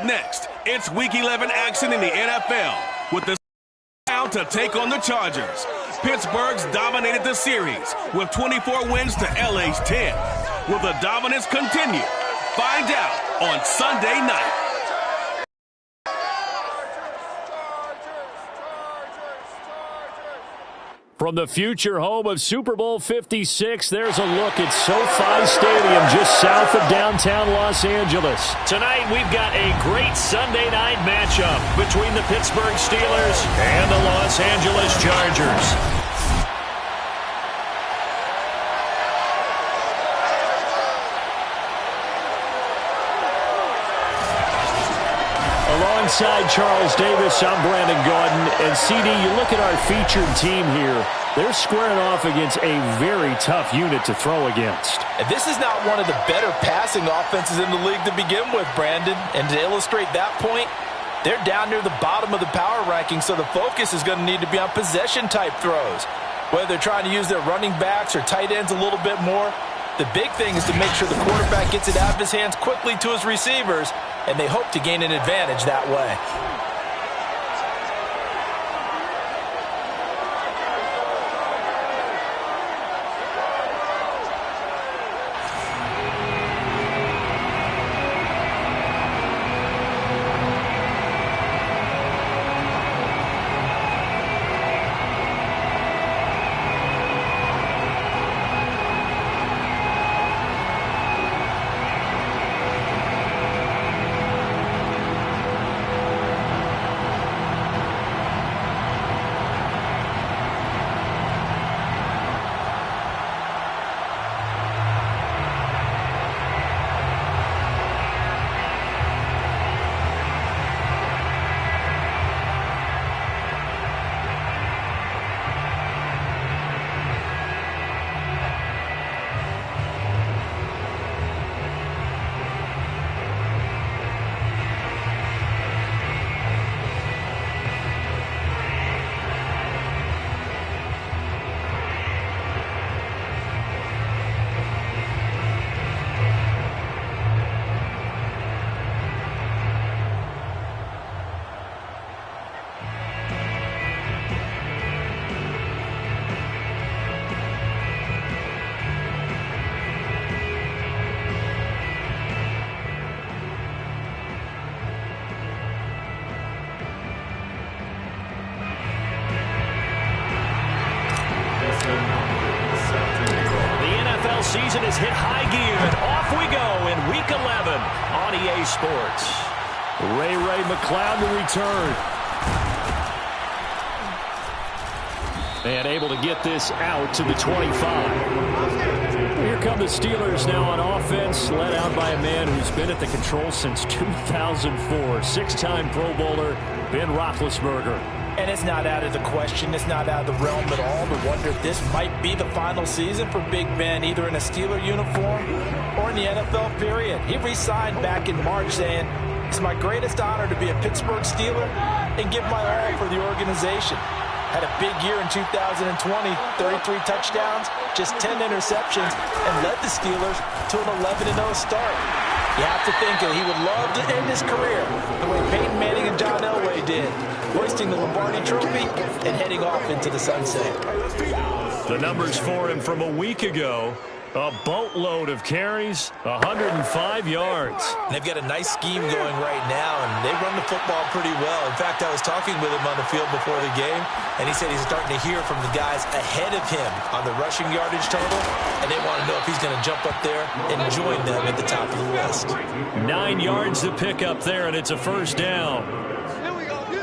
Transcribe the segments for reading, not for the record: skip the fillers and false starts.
Next, it's Week 11 action in the NFL with the down to take on the Chargers. Pittsburgh's dominated the series with 24 wins to LA's 10. Will the dominance continue? Find out on Sunday night. From the future home of Super Bowl 56, there's a look at SoFi Stadium just south of downtown Los Angeles. Tonight, we've got a great Sunday night matchup between the Pittsburgh Steelers and the Los Angeles Chargers. Alongside Charles Davis, I'm Brandon Gordon. And CD, you look at our featured team here. They're squaring off against a very tough unit to throw against. And this is not one of the better passing offenses in the league to begin with, Brandon. And to illustrate that point, they're down near the bottom of the power ranking, so the focus is going to need to be on possession-type throws. Whether they're trying to use their running backs or tight ends a little bit more, the big thing is to make sure the quarterback gets it out of his hands quickly to his receivers, and they hope to gain an advantage that way. Season is hit high gear, and off we go in Week 11 on EA Sports. Ray McCloud to return. And able to get this out to the 25. Here come the Steelers now on offense, led out by a man who's been at the controls since 2004. Six-time Pro Bowler, Ben Roethlisberger. And it's not out of the question. It's not out of the realm at all to wonder if this might be the final season for Big Ben, either in a Steeler uniform or in the NFL period. He re-signed back in March saying, "It's my greatest honor to be a Pittsburgh Steeler and give my all for the organization." Had a big year in 2020, 33 touchdowns, just 10 interceptions, and led the Steelers to an 11-0 start. You have to think that he would love to end his career the way Peyton Manning and John Elway did, hoisting the Lombardi Trophy and heading off into the sunset. The numbers for him from a week ago. A boatload of carries, 105 yards. And they've got a nice scheme going right now, and they run the football pretty well. In fact, I was talking with him on the field before the game, and he said he's starting to hear from the guys ahead of him on the rushing yardage total, and they want to know if he's going to jump up there and join them at the top of the list. 9 yards to pick up there, and it's a first down.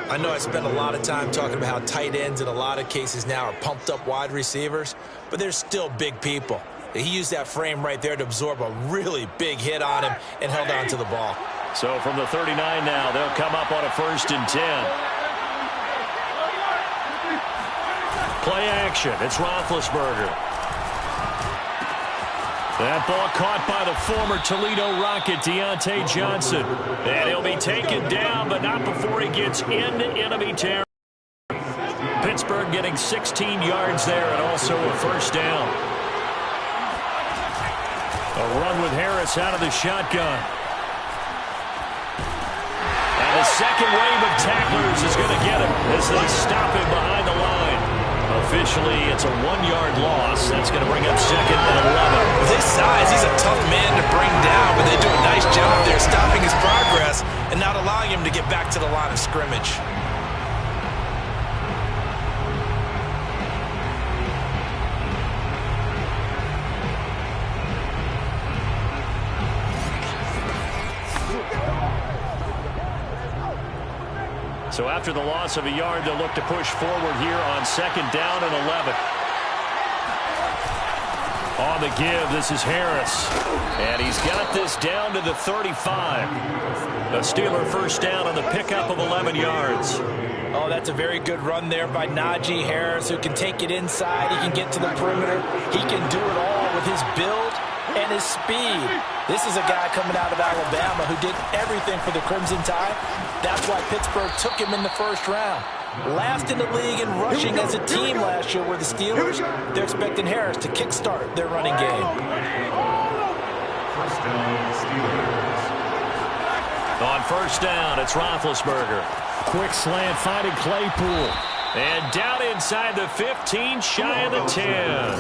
I know I spent a lot of time talking about how tight ends in a lot of cases now are pumped up wide receivers, but they're still big people. He used that frame right there to absorb a really big hit on him and held on to the ball. So from the 39 now, they'll come up on a 1st and 10. Play action. It's Roethlisberger. That ball caught by the former Toledo Rocket, Deontay Johnson. And he'll be taken down, but not before he gets into enemy territory. Pittsburgh getting 16 yards there and also a first down. A run with Harris out of the shotgun. second wave of tacklers is going to get him as they stop him behind the line. Officially, it's a 1-yard loss. That's going to bring up second and 11. With his size, he's a tough man to bring down, but they do a nice job there stopping his progress and not allowing him to get back to the line of scrimmage. So after the loss of a yard, they'll look to push forward here on second down and 11. On the give, this is Harris. And he's got this down to the 35. A Steeler first down on the pickup of 11 yards. Oh, that's a very good run there by Najee Harris, who can take it inside. He can get to the perimeter. He can do it all with his build and his speed. This is a guy coming out of Alabama who did everything for the Crimson Tide. That's why Pittsburgh took him in the first round. Last in the league in rushing as a team last year were the Steelers. They're expecting Harris to kickstart their running game. First down, Steelers. On first down, it's Roethlisberger. Quick slant finding Claypool. And down inside the 15, shy of the 10.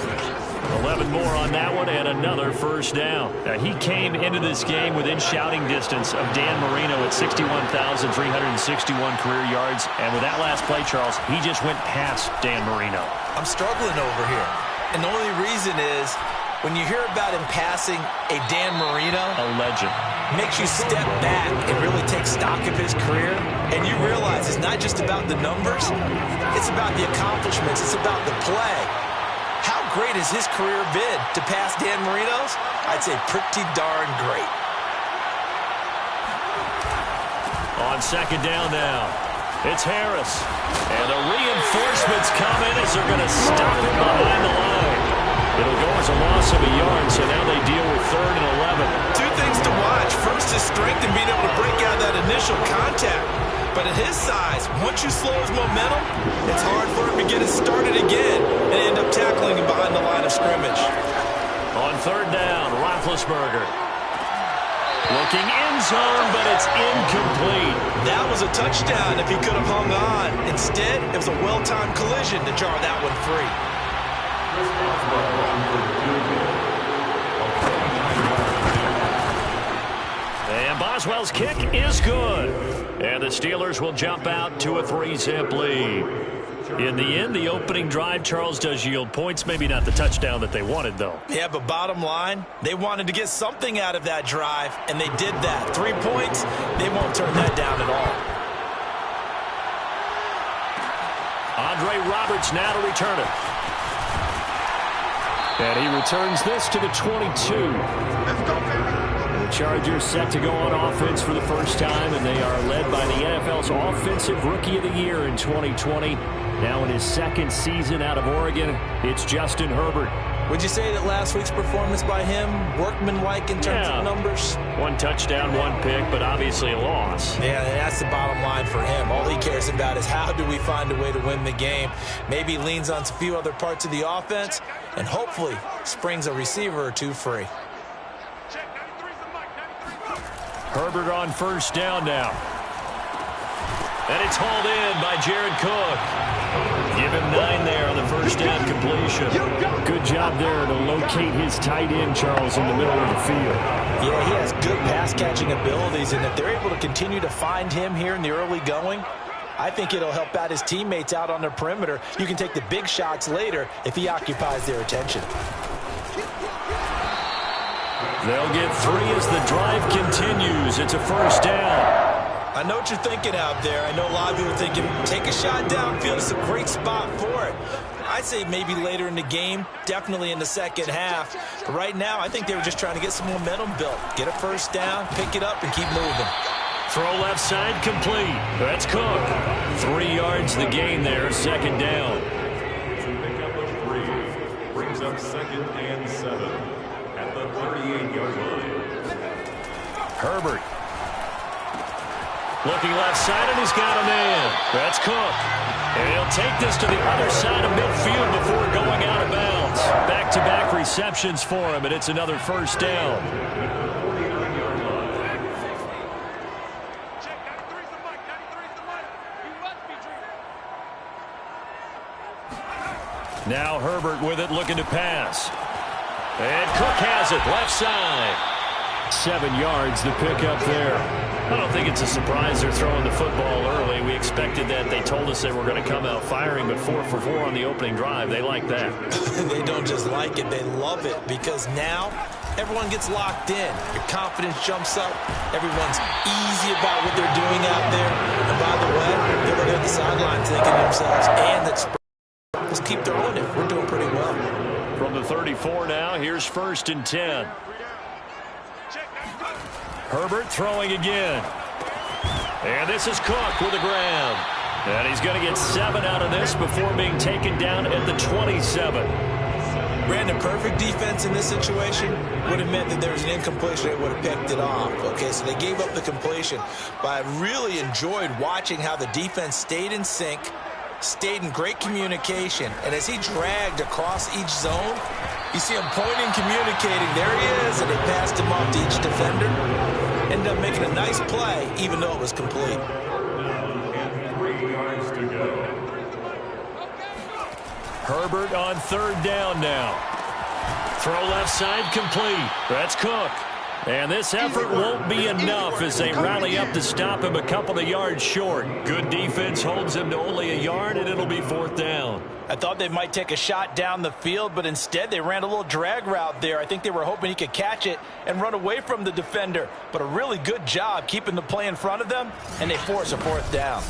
11 more on that one and another first down. Now, he came into this game within shouting distance of Dan Marino at 61,361 career yards. And with that last play, Charles, he just went past Dan Marino. I'm struggling over here. And the only reason is when you hear about him passing a Dan Marino, a legend, makes you step back and really take stock of his career. And you realize it's not just about the numbers. It's about the accomplishments. It's about the play. How great has his career been to pass Dan Marino's? I'd say pretty darn great. On second down now, it's Harris. And the reinforcements come in as they're going to stop him behind the line. It'll go as a loss of a yard, so now they deal with third and 11. Two things to watch. First, his strength and being able to break out that initial contact. But at his size, once you slow his momentum, it's hard for him to get it started again and end up tackling him behind the line of scrimmage. On third down, Roethlisberger. Looking end zone, but it's incomplete. That was a touchdown if he could have hung on. Instead, it was a well-timed collision to jar that one free. And Boswell's kick is good. And the Steelers will jump out to a 3-zip lead. In the end, the opening drive, Charles, does yield points. Maybe not the touchdown that they wanted, though. Yeah, but bottom line, they wanted to get something out of that drive, and they did that. 3 points, they won't turn that down at all. Andre Roberts now to return it. And he returns this to the 22. Let's go, baby. The Chargers set to go on offense for the first time, and they are led by the NFL's Offensive Rookie of the Year in 2020. Now in his second season out of Oregon, it's Justin Herbert. Would you say that last week's performance by him, workmanlike in terms of numbers? 1 touchdown, 1 pick, but obviously a loss. Yeah, that's the bottom line for him. All he cares about is how do we find a way to win the game. Maybe leans on a few other parts of the offense, and hopefully springs a receiver or two free. Herbert on first down now. And it's hauled in by Jared Cook. Give him 9 there on the first down completion. Good job there to locate his tight end, Charles, in the middle of the field. Yeah, he has good pass-catching abilities, and if they're able to continue to find him here in the early going, I think it'll help out his teammates out on the perimeter. You can take the big shots later if he occupies their attention. They'll get 3 as the drive continues. It's a first down. I know what you're thinking out there. I know a lot of you are thinking, take a shot downfield. It's a great spot for it. I'd say maybe later in the game, definitely in the second half. But right now, I think they were just trying to get some momentum built. Get a first down, pick it up, and keep moving. Throw left side complete. That's Cook. 3 yards the gain there, second down. Pickup of 3 brings up second and 7 at the 38-yard line. Herbert. Looking left side, and he's got a man. That's Cook. And he'll take this to the other side of midfield before going out of bounds. Back-to-back receptions for him, and it's another first down. Now Herbert with it, looking to pass. And Cook has it, left side. 7 yards, the pickup there. I don't think it's a surprise they're throwing the football early. We expected that. They told us they were going to come out firing, but 4 for 4 on the opening drive. They like that. They don't just like it, they love it, because now everyone gets locked in. Your confidence jumps up. Everyone's easy about what they're doing out there. And by the way, they're going to hit the sideline thinking to themselves, and that's let's keep throwing it. We're doing pretty well. From the 34 now, here's 1st and 10. Herbert throwing again. And this is Cook with a grab. And he's going to get 7 out of this before being taken down at the 27. Brandon, perfect defense in this situation would have meant that there was an incompletion. They would have picked it off. Okay, so they gave up the completion. But I really enjoyed watching how the defense stayed in sync, stayed in great communication. And as he dragged across each zone, you see him pointing, communicating. There he is, and they passed him off to each defender. Ended up making a nice play, even though it was complete. And 3 yards to go. Herbert on 3rd down now. Throw left side complete. That's Cook. And this effort won't be enough as they rally up to stop him a couple of yards short. Good defense holds him to only a yard, and it'll be 4th down. I thought they might take a shot down the field, but instead they ran a little drag route there. I think they were hoping he could catch it and run away from the defender. But a really good job keeping the play in front of them, and they force a 4th down.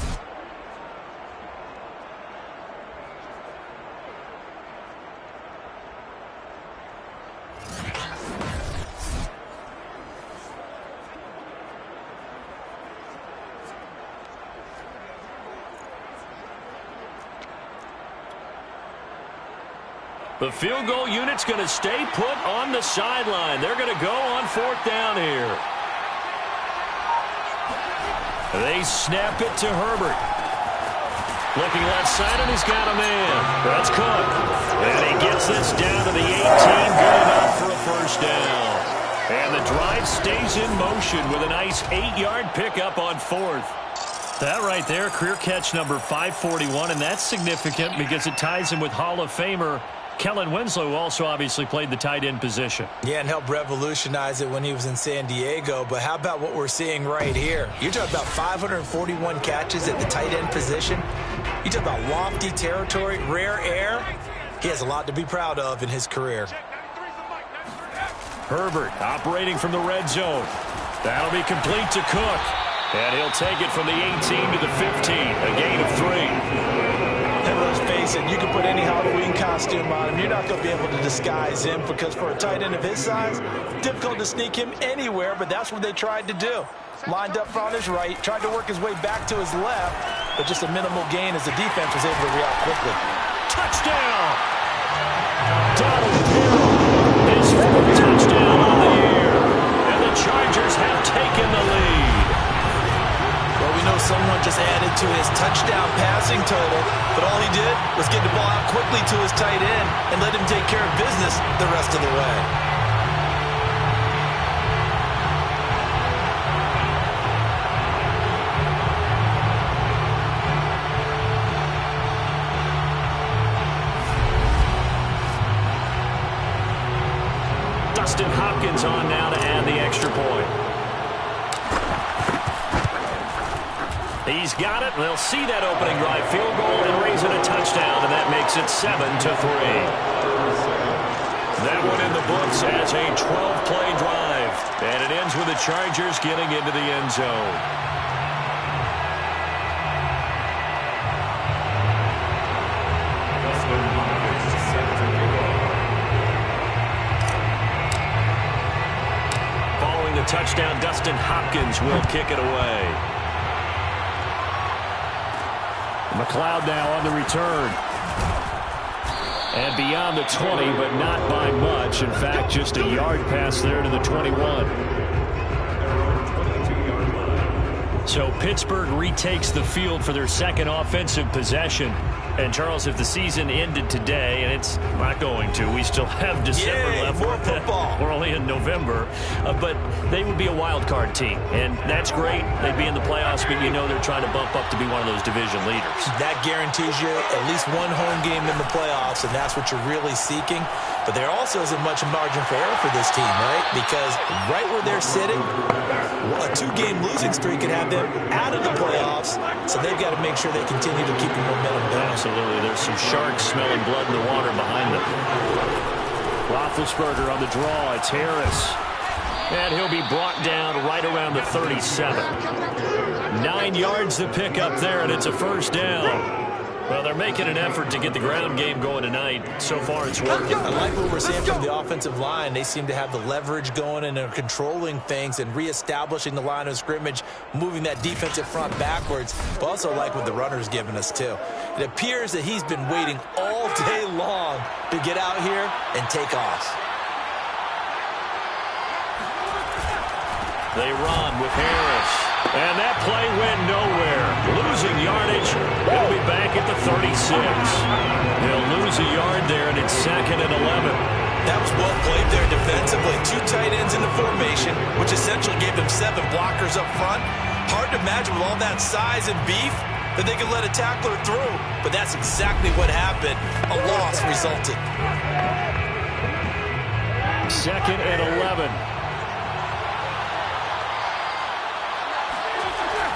The field goal unit's going to stay put on the sideline. They're going to go on 4th down here. They snap it to Herbert. Looking left side, and he's got a man. That's Cook. And he gets this down to the 18. Good enough for a 1st down. And the drive stays in motion with a nice 8-yard pickup on 4th. That right there, career catch number 541, and that's significant because it ties him with Hall of Famer Kellen Winslow, who also obviously played the tight end position. Yeah, and helped revolutionize it when he was in San Diego. But how about what we're seeing right here? You're talking about 541 catches at the tight end position. You talk about lofty territory, rare air. He has a lot to be proud of in his career. Herbert operating from the red zone. That'll be complete to Cook. And he'll take it from the 18 to the 15. A gain of 3. And let's face it, you can put any Halloween costume on him. You're not going to be able to disguise him, because for a tight end of his size, difficult to sneak him anywhere, but that's what they tried to do. Lined up on his right, tried to work his way back to his left, but just a minimal gain as the defense was able to react quickly. Touchdown! Donald Hill, his 4th touchdown on the year. And the Chargers have taken the lead. Well, we know someone just added to his touchdown passing total, but all he did was get the ball out quickly to his tight end and let him take care of business the rest of the way. Dustin Hopkins on now to add the extra point. He's got it. They'll see that opening drive field goal and raise it a touchdown, and that makes it 7-3. That one in the books as a 12-play drive, and it ends with the Chargers getting into the end zone. Following the touchdown, Dustin Hopkins will kick it away. McLeod now on the return. And beyond the 20, but not by much. In fact, just a yard pass there to the 21. So Pittsburgh retakes the field for their second offensive possession. And, Charles, if the season ended today, and it's not going to, we still have December left. More football. We're only in November. But they would be a wild card team, and that's great. They'd be in the playoffs, but you know they're trying to bump up to be one of those division leaders. That guarantees you at least one home game in the playoffs, and that's what you're really seeking. But there also isn't much margin for error for this team, right? Because right where they're sitting, a 2-game losing streak could have them out of the playoffs, so they've got to make sure they continue to keep the momentum going. Absolutely. There's some sharks smelling blood in the water behind them. Roethlisberger on the draw. It's Harris. And he'll be brought down right around the 37. 9 yards to pick up there, and it's a first down. Well, they're making an effort to get the ground game going tonight. So far, it's working. I like what we're seeing from the offensive line. They seem to have the leverage going and are controlling things and reestablishing the line of scrimmage, moving that defensive front backwards. But also like what the runner's giving us, too. It appears that he's been waiting all day long to get out here and take off. They run with Harris. And that play went nowhere. Losing yardage. He'll be back at the 36. They'll lose a yard there, and it's 2nd and 11. That was well played there defensively. 2 tight ends in the formation, which essentially gave them 7 blockers up front. Hard to imagine with all that size and beef that they could let a tackler through. But that's exactly what happened. A loss resulted. 2nd and 11.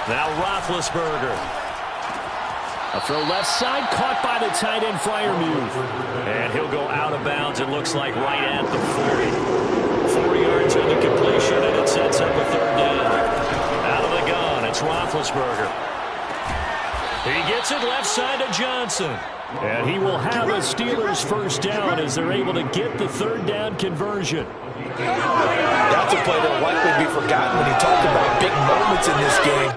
Now Roethlisberger. A throw left side, caught by the tight end Freiermuth. And he'll go out of bounds, it looks like, right at the 40. 4 yards on the completion, and it sets up a 3rd down. Out of the gun, it's Roethlisberger. He gets it left side to Johnson. And he will have a Steelers first down as they're able to get the 3rd down conversion. That's a play that will likely be forgotten when you talk about big moments in this game.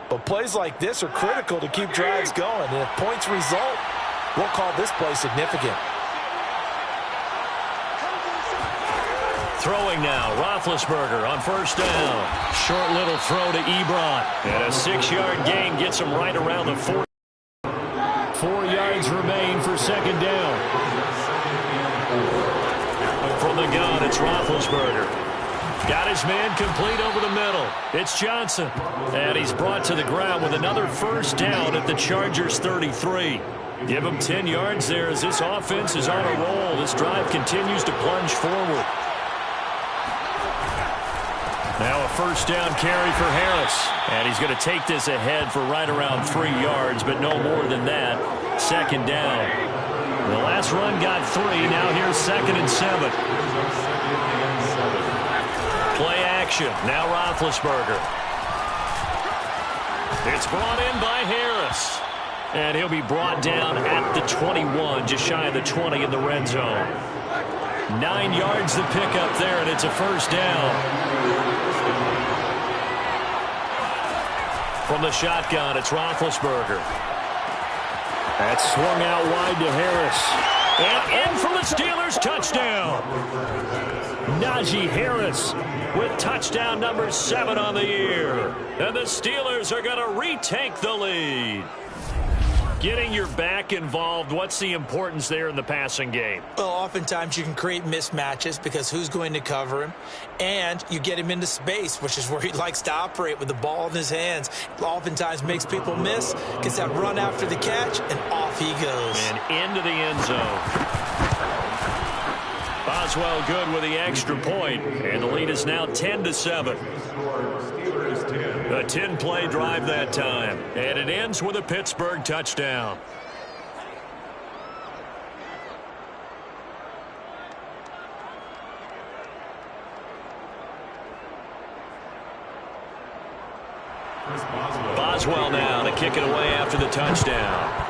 But plays like this are critical to keep drives going. And if points result, we'll call this play significant. Throwing now, Roethlisberger on first down. Short little throw to Ebron. And a 6-yard gain gets him right around the 40. 4 yards remain for 2nd down. From the gun, it's Roethlisberger. Got his man complete over the middle. It's Johnson. And he's brought to the ground with another first down at the Chargers' 33. Give him 10 yards there as this offense is on a roll. This drive continues to plunge forward. Now a first down carry for Harris. And he's going to take this ahead for right around 3 yards, but no more than that. 2nd down. The last run got 3. Now here's 2nd and 7. Play action. Now Roethlisberger. It's brought in by Harris. And he'll be brought down at the 21, just shy of the 20 in the red zone. 9 yards to pick up there, and it's a first down. From the shotgun, it's Roethlisberger. That's swung out wide to Harris. And in for the Steelers, touchdown. Najee Harris with touchdown number 7 on the year. And the Steelers are going to retake the lead. Getting your back involved, what's the importance there in the passing game? Well, oftentimes you can create mismatches because who's going to cover him? And you get him into space, which is where he likes to operate with the ball in his hands. Oftentimes makes people miss, gets that run after the catch, and off he goes. And into the end zone. Boswell good with the extra point, and the lead is now 10-7. A 10-play drive that time, and it ends with a Pittsburgh touchdown. Boswell now to kick it away after the touchdown.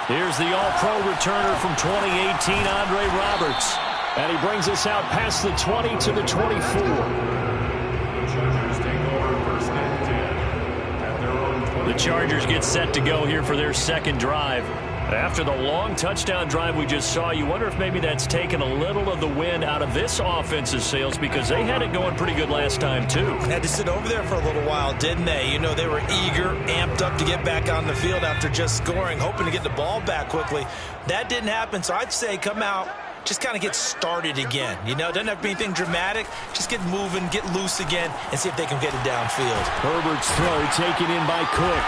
Here's the all-pro returner from 2018, Andre Roberts. And he brings us out past the 20 to the 24. The Chargers get set to go here for their second drive. After the long touchdown drive we just saw, you wonder if maybe that's taken a little of the wind out of this offense's sails, because they had it going pretty good last time too. Had to sit over there for a little while, didn't they? You know, they were eager, amped up to get back on the field after just scoring, hoping to get the ball back quickly. That didn't happen, so I'd say come out, just kind of get started again. You know, it doesn't have to be anything dramatic. Just get moving, get loose again, and see if they can get it downfield. Herbert's throw taken in by Cook.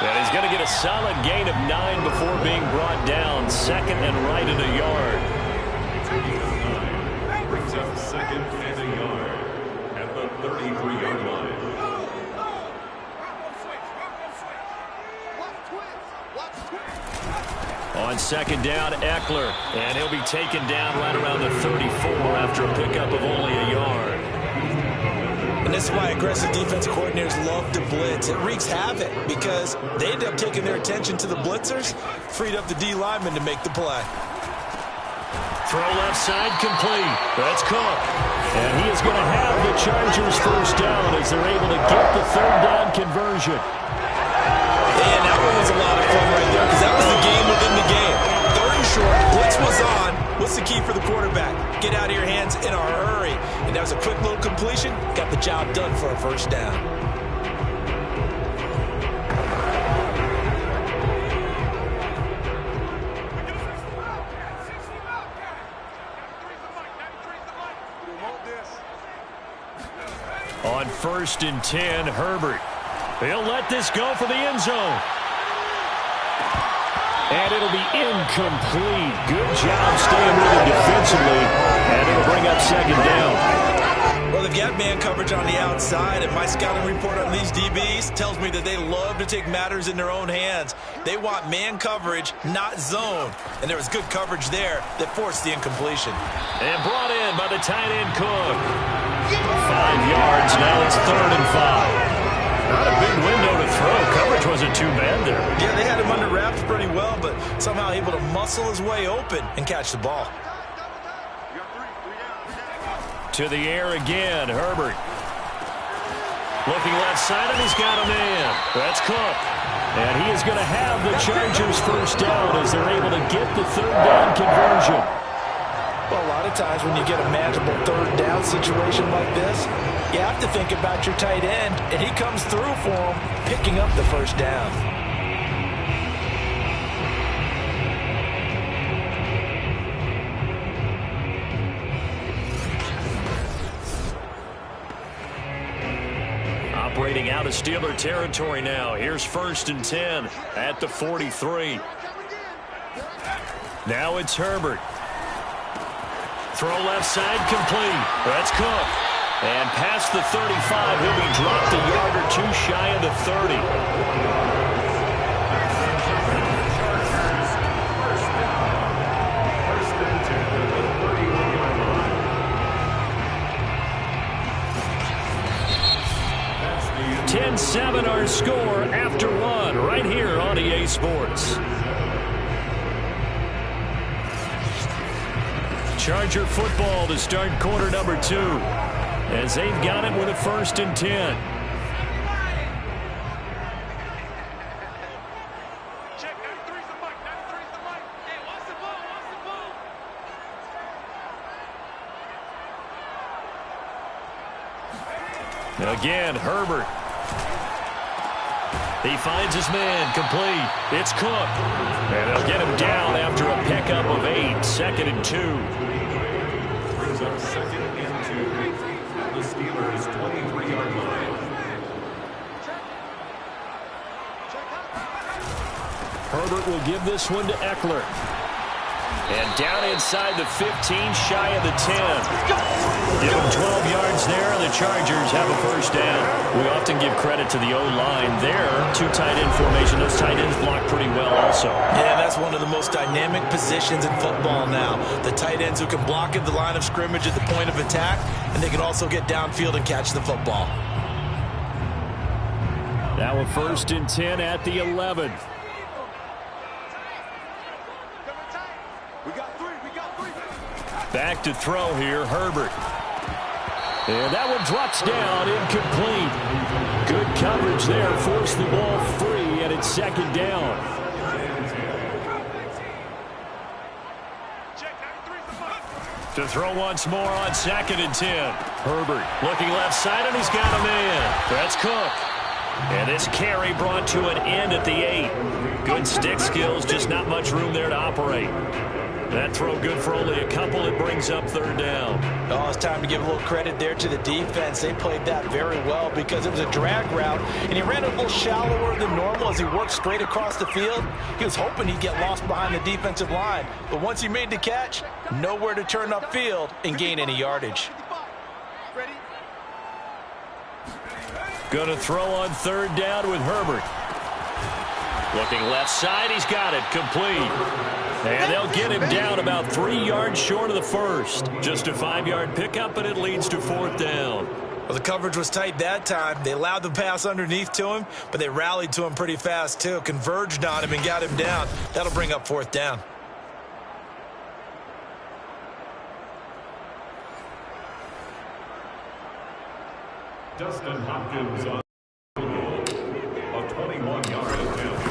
And he's going to get a solid gain of 9 before being brought down. Second and right at a yard. Brings up second and a yard at the 33-yard line. On second down, Eckler. And he'll be taken down right around the 34 after a pickup of only a yard. And this is why aggressive defensive coordinators love to blitz. It wreaks havoc because they end up taking their attention to the blitzers, freed up the D lineman to make the play. Throw left side complete. That's Cook. And he is going to have the Chargers first down as they're able to get the third down conversion. And that one was a lot of fun right there because that was the game within the game. Third and short, blitz was on. What's the key for the quarterback? Get out of your hands in a hurry. And that was a quick little completion. Got the job done for a first down. On first and 10, Herbert. He'll let this go for the end zone. And it'll be incomplete. Good job staying with it defensively. And it'll bring up second down. Well, they've got man coverage on the outside, and my scouting report on these DBs tells me that they love to take matters in their own hands. They want man coverage, not zone. And there was good coverage there that forced the incompletion. And brought in by the tight end Cook. 5 yards. Now it's 3rd and 5. Not a big window to throw. Coverage wasn't too bad there. Yeah, they had him under wraps pretty well, but somehow able to muscle his way open and catch the ball. To the air again, Herbert. Looking left side, and he's got a man. That's Cook. And he is going to have the Chargers first down as they're able to get the third down conversion. Well, a lot of times when you get a manageable third down situation like this, you have to think about your tight end, and he comes through for him, picking up the first down. Operating out of Steeler territory now. Here's first and 10 at the 43. Now it's Herbert. Throw left side complete. That's Cook. And past the 35, he'll be dropped a yard or two shy of the 30. (10-7) our score after one right here on EA Sports. Charger football to start quarter number 2 as they've got it with a first and 10. Again, Herbert. He finds his man, complete. It's Cook. And they'll get him down after a pickup of 8, 2nd and 2. Brings up 2nd and 2 at the Steelers' 23-yard line. Herbert will give this one to Eckler. And down inside the 15, shy of the 10. Give him 12 yards there, and the Chargers have a first down. We often give credit to the O-line there. 2 tight end formation. Those tight ends block pretty well also. Yeah, that's one of the most dynamic positions in football now. The tight ends who can block at the line of scrimmage at the point of attack, and they can also get downfield and catch the football. Now a first and 10 at the 11. Back to throw here, Herbert. And that one drops down, incomplete. Good coverage there, forced the ball free, and it's second down. To throw once more on 2nd and 10. Herbert looking left side, and he's got a man. That's Cook. And this carry brought to an end at the 8. Good stick skills, just not much room there to operate. That throw good for only a couple. It brings up 3rd down. Oh, it's time to give a little credit there to the defense. They played that very well because it was a drag route, and he ran a little shallower than normal as he worked straight across the field. He was hoping he'd get lost behind the defensive line, but once he made the catch, nowhere to turn upfield and gain any yardage. Going to throw on 3rd down with Herbert. Looking left side, he's got it, complete. And they'll get him down about 3 yards short of the first. Just a 5-yard pickup, and it leads to 4th down. Well, the coverage was tight that time. They allowed the pass underneath to him, but they rallied to him pretty fast, too. Converged on him and got him down. That'll bring up 4th down. Dustin Hopkins on a 21-yard attempt.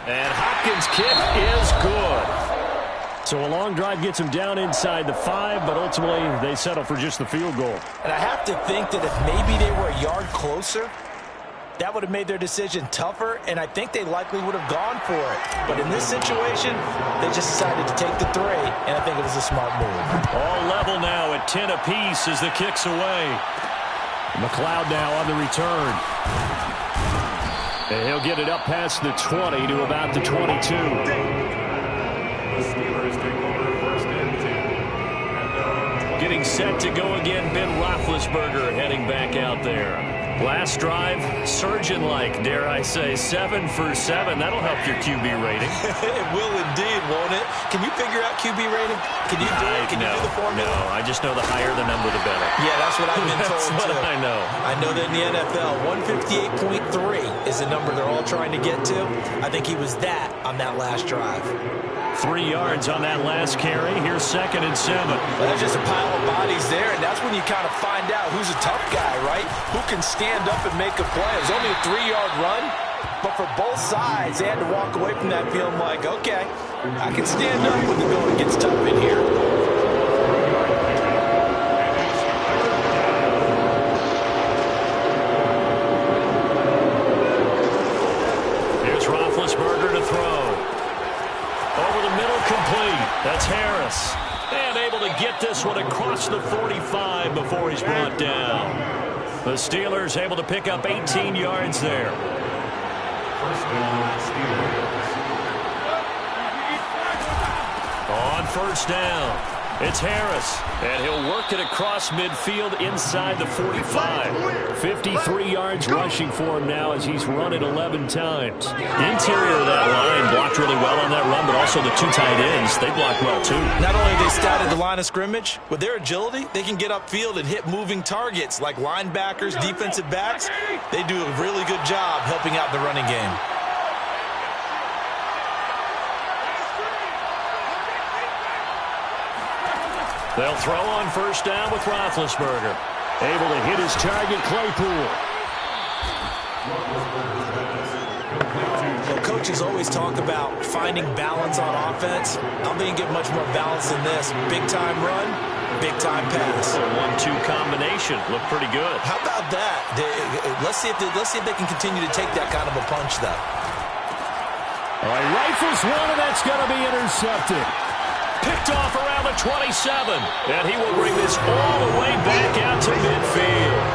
And Hopkins' kick is good. So a long drive gets him down inside the 5, but ultimately they settle for just the field goal. And I have to think that if maybe they were a yard closer, that would have made their decision tougher, and I think they likely would have gone for it. But in this situation, they just decided to take the 3, and I think it was a smart move. All level now at 10 apiece as the kick's away. McLeod now on the return. And he'll get it up past the 20 to about the 22. The Steelers take over 1st and 10. Getting set to go again, Ben Roethlisberger heading back out there. Last drive, surgeon-like, dare I say, 7 for 7. That'll help your QB rating. It will indeed, won't it? Can you figure out QB rating? Can you do it? Can you do the formula? No, I just know the higher the number, the better. Yeah, that's what I've been told, That's what too. I know. I know that in the NFL, 158.3 is the number they're all trying to get to. I think he was that on that last drive. 3 yards on that last carry. Here's 2nd and 7. Well, there's just a pile of bodies there, and that's when you kind of find out who's a tough guy, right? Who can stand up and make a play. It was only a 3-yard run, but for both sides, they had to walk away from that feeling like, okay, I can stand up when the going gets tough in here. Here's Roethlisberger to throw. Over the middle, complete. That's Harris. And able to get this one across the 45 before he's brought down. The Steelers able to pick up 18 yards there. 1st down, Steelers. On 1st down, it's Harris. And he'll work it across midfield inside the 45. 53 yards rushing for him now as he's run it 11 times. Interior of that line blocked really well on that run, but also the 2 tight ends, they blocked well too. Not only they scouted the line of scrimmage, with their agility, they can get upfield and hit moving targets like linebackers, defensive backs. They do a really good job helping out the running game. They'll throw on 1st down with Roethlisberger. Able to hit his target, Claypool. Well, coaches always talk about finding balance on offense. I don't think you get much more balance than this. Big-time run, big-time pass. A 1-2 combination. Looked pretty good. How about that? Let's see if they can continue to take that kind of a punch, though. All right, rifles one, and that's going to be intercepted. Picked off around the 27. And he will bring this all the way back out to midfield.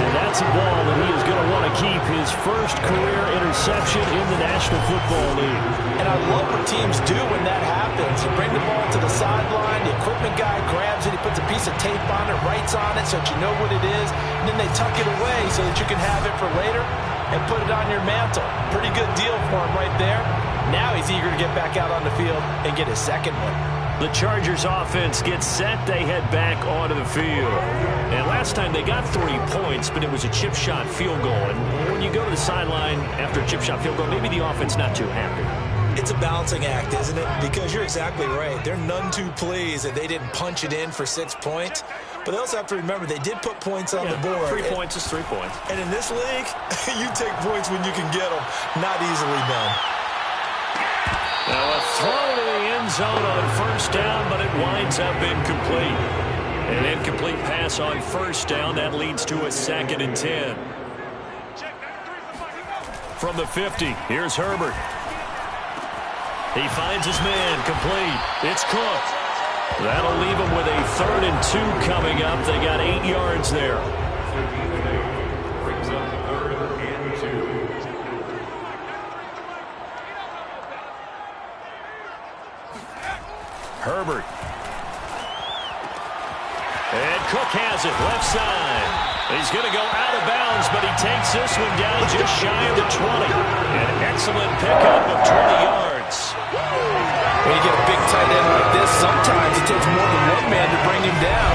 And that's a ball that he is going to want to keep, his first career interception in the National Football League. And I love what teams do when that happens. You bring the ball to the sideline, the equipment guy grabs it, he puts a piece of tape on it, writes on it so that you know what it is, and then they tuck it away so that you can have it for later and put it on your mantle. Pretty good deal for him right there. Now he's eager to get back out on the field and get his second one. The Chargers offense gets set. They head back onto the field. And last time they got 3 points, but it was a chip shot field goal. And when you go to the sideline after a chip shot field goal, maybe the offense not too happy. It's a balancing act, isn't it? Because you're exactly right. They're none too pleased that they didn't punch it in for 6 points. But they also have to remember they did put points on the board. 3 points is 3 points. And in this league, you take points when you can get them. Not easily done. Now a throw to the end end zone on first down, but it winds up incomplete. An incomplete pass on first down. That leads to a 2nd and 10. From the 50, here's Herbert. He finds his man, complete. It's Cook. That'll leave him with a 3rd and 2 coming up. They got 8 yards there. Brings up 3rd and 2. Herbert. And Cook has it, left side. He's going to go out of bounds, but he takes this one down just shy of the 20. An excellent pickup of 20 yards. When you get a big tight end like this, sometimes it takes more than one man to bring him down.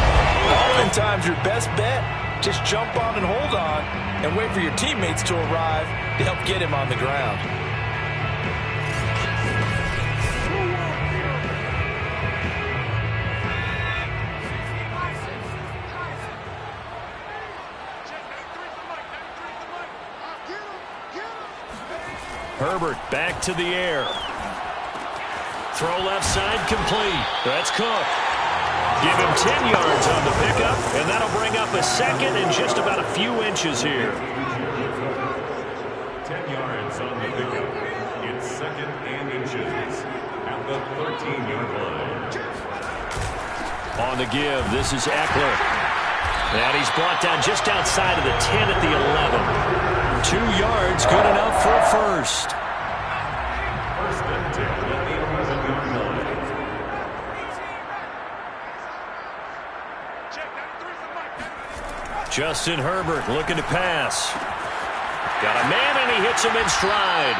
Oftentimes, your best bet, just jump on and hold on and wait for your teammates to arrive to help get him on the ground. Herbert back to the air. Throw left side complete. That's Cook. Give him 10 yards on the pickup, and that'll bring up a 2nd and just about a few inches here. 10 yards on the pickup. It's 2nd and inches at the 13-yard line. On the give, this is Eckler. And he's brought down just outside of the 10 at the 11. 2 yards, good enough for a first. 1st and 10 at the 11-yard line. Justin Herbert looking to pass. Got a man, and he hits him in stride.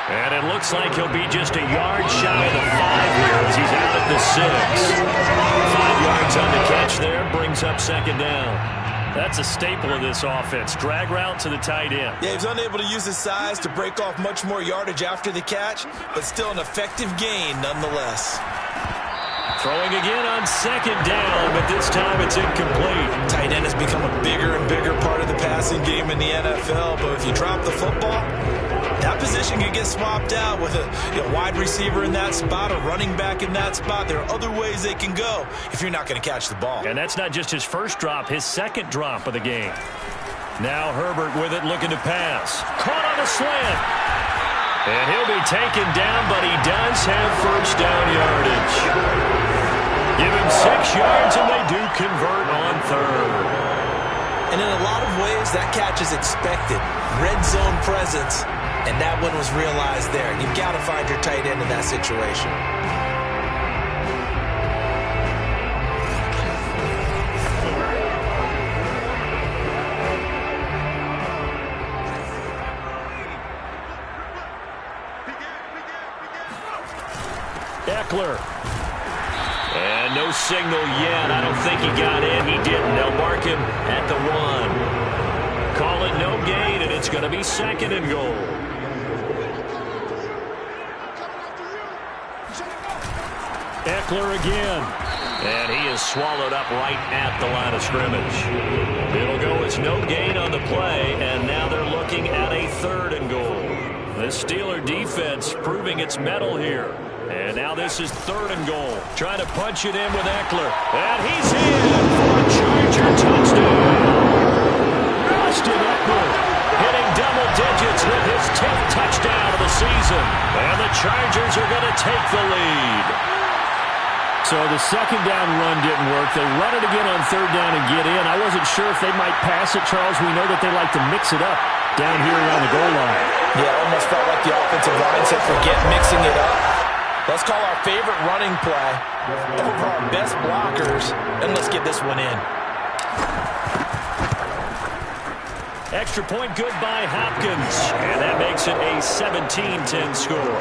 And it looks like he'll be just a yard shy of the 5 here as he's out at the 6. 5 yards on the catch there, brings up 2nd down. That's a staple of this offense. Drag route to the tight end. Yeah, he's unable to use his size to break off much more yardage after the catch, but still an effective gain nonetheless. Throwing again on 2nd down, but this time it's incomplete. Tight end has become a bigger and bigger part of the passing game in the NFL, but if you drop the football, that position can get swapped out with a wide receiver in that spot, a running back in that spot. There are other ways they can go if you're not going to catch the ball. And that's not just his first drop, his 2nd drop of the game. Now Herbert with it, looking to pass. Caught on a slant. And he'll be taken down, but he does have first down yardage. Give him 6 yards, and they do convert on 3rd. And in a lot of ways, that catch is expected. Red zone presence. And that one was realized there. You've got to find your tight end in that situation. Eckler. And no signal yet. I don't think he got in. He didn't. They'll mark him at the 1. Call it no gain, and it's going to be 2nd and goal. Eckler again. And he is swallowed up right at the line of scrimmage. It'll go as no gain on the play, and now they're looking at a 3rd and goal. The Steeler defense proving its mettle here. And now this is 3rd and goal. Trying to punch it in with Eckler. And he's in for a Charger touchdown. Austin Eckler hitting double digits with his 10th touchdown of the season. And the Chargers are going to take the lead. So the 2nd down run didn't work. They run it again on 3rd down and get in. I wasn't sure if they might pass it, Charles. We know that they like to mix it up down here around the goal line. Yeah, almost felt like the offensive line said, forget mixing it up. Let's call our favorite running play over our best blockers, and let's get this one in. Extra point good by Hopkins, and that makes it a 17-10 score.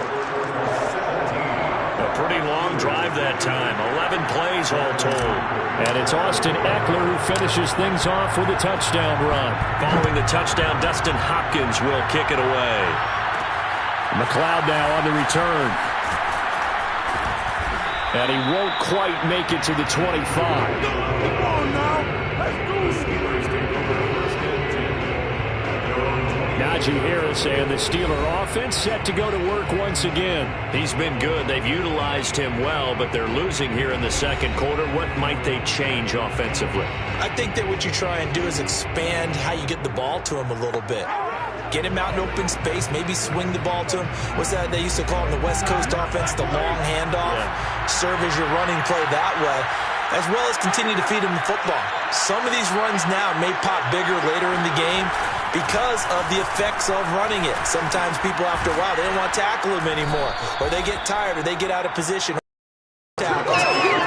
A pretty long drive that time, 11 plays all told. And it's Austin Eckler who finishes things off with a touchdown run. Following the touchdown, Dustin Hopkins will kick it away. McLeod now on the return. And he won't quite make it to the 25. Come on now. Let's do it. Najee Harris and the Steeler offense set to go to work once again. He's been good. They've utilized him well, but they're losing here in the second quarter. What might they change offensively? I think that what you try and do is expand how you get the ball to him a little bit. Get him out in open space, maybe swing the ball to him. What's that they used to call in the West Coast offense, the long handoff? Yeah. Serve as your running play that way, as well as continue to feed him the football. Some of these runs now may pop bigger later in the game because of the effects of running it. Sometimes people, after a while, they don't want to tackle him anymore, or they get tired, or they get out of position.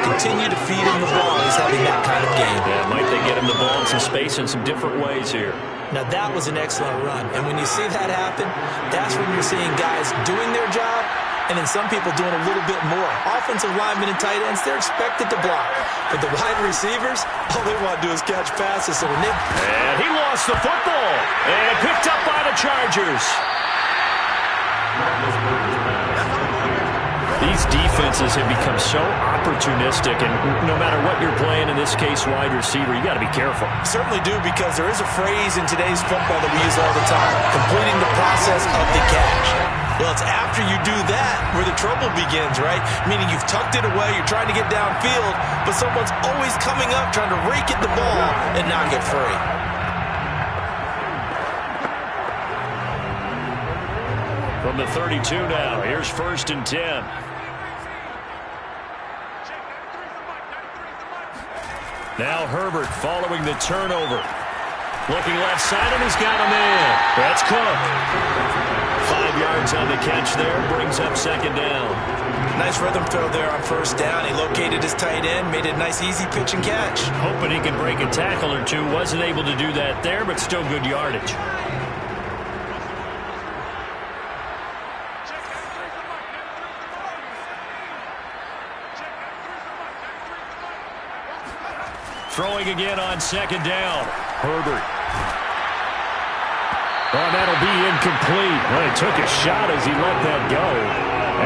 Continue to feed him the ball. He's having that kind of game. Yeah, might they get him the ball in some space in some different ways here. Now, that was an excellent run. And when you see that happen, that's when you're seeing guys doing their job and then some people doing a little bit more. Offensive linemen and tight ends, they're expected to block. But the wide receivers, all they want to do is catch passes. So when and he lost the football and picked up by the Chargers. These defenses have become so opportunistic, and no matter what you're playing, in this case wide receiver, you got to be careful. Certainly do, because there is a phrase in today's football that we use all the time, completing the process of the catch. Well, it's after you do that where the trouble begins, right? Meaning you've tucked it away, you're trying to get downfield, but someone's always coming up trying to rake at the ball and not get free. From the 32 now, here's 1st and 10. Now Herbert following the turnover. Looking left side, and he's got a man. That's Cook. 5 yards on the catch there, brings up 2nd down. Nice rhythm throw there on 1st down. He located his tight end, made it a nice easy pitch and catch. Hoping he could break a tackle or two. Wasn't able to do that there, but still good yardage. Throwing again on 2nd down. Herbert. Oh, that'll be incomplete. Well, he took a shot as he let that go.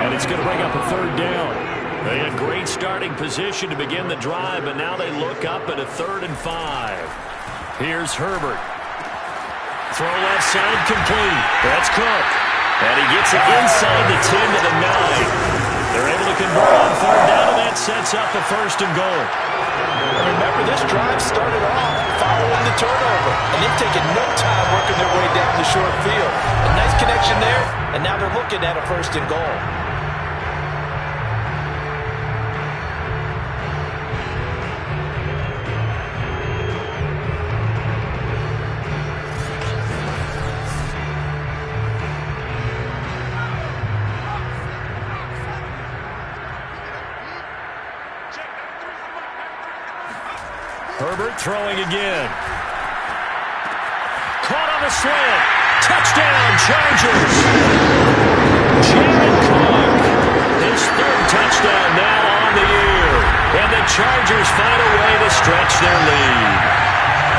And it's going to bring up a 3rd down. They had great starting position to begin the drive, but now they look up at a 3rd and 5. Here's Herbert. Throw left side, complete. That's Cook. And he gets it inside the 10 to the 9. They're able to convert on 3rd down, and that sets up a 1st and goal. And remember, this drive started off following the turnover, and they've taken no time working their way down the short field. A nice connection there, and now they're looking at a 1st and goal. Herbert throwing again. Caught on the slant. Touchdown, Chargers. Jared Cook. His 3rd touchdown now on the year. And the Chargers find a way to stretch their lead.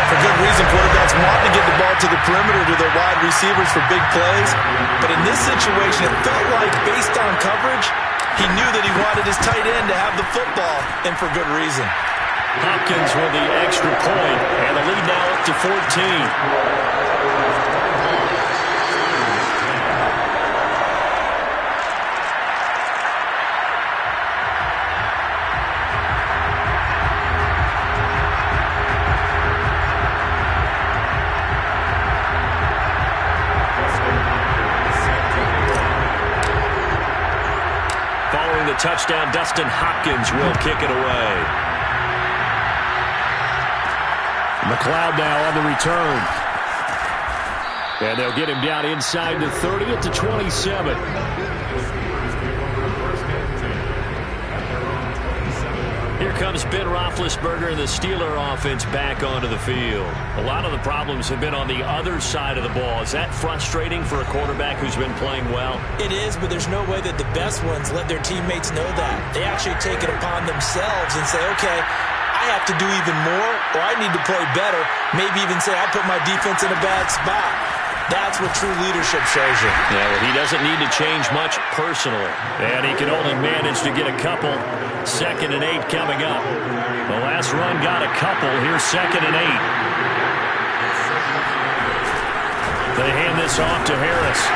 For good reason, quarterbacks want to get the ball to the perimeter to their wide receivers for big plays. But in this situation, it felt like, based on coverage, he knew that he wanted his tight end to have the football, and for good reason. Hopkins with the extra point, and the lead now up to 14. Following the touchdown, Dustin Hopkins will kick it away. McLeod now on the return. And they'll get him down inside the 30 at the 27. Here comes Ben Roethlisberger and the Steeler offense back onto the field. A lot of the problems have been on the other side of the ball. Is that frustrating for a quarterback who's been playing well? It is, but there's no way that the best ones let their teammates know that. They actually take it upon themselves and say, okay, I have to do even more, or I need to play better. Maybe even say, I put my defense in a bad spot. That's what true leadership shows you. Yeah, well, he doesn't need to change much personally. And he can only manage to get a couple. 2nd and 8 coming up. The last run got a couple. Here's 2nd and 8. They hand this off to Harris.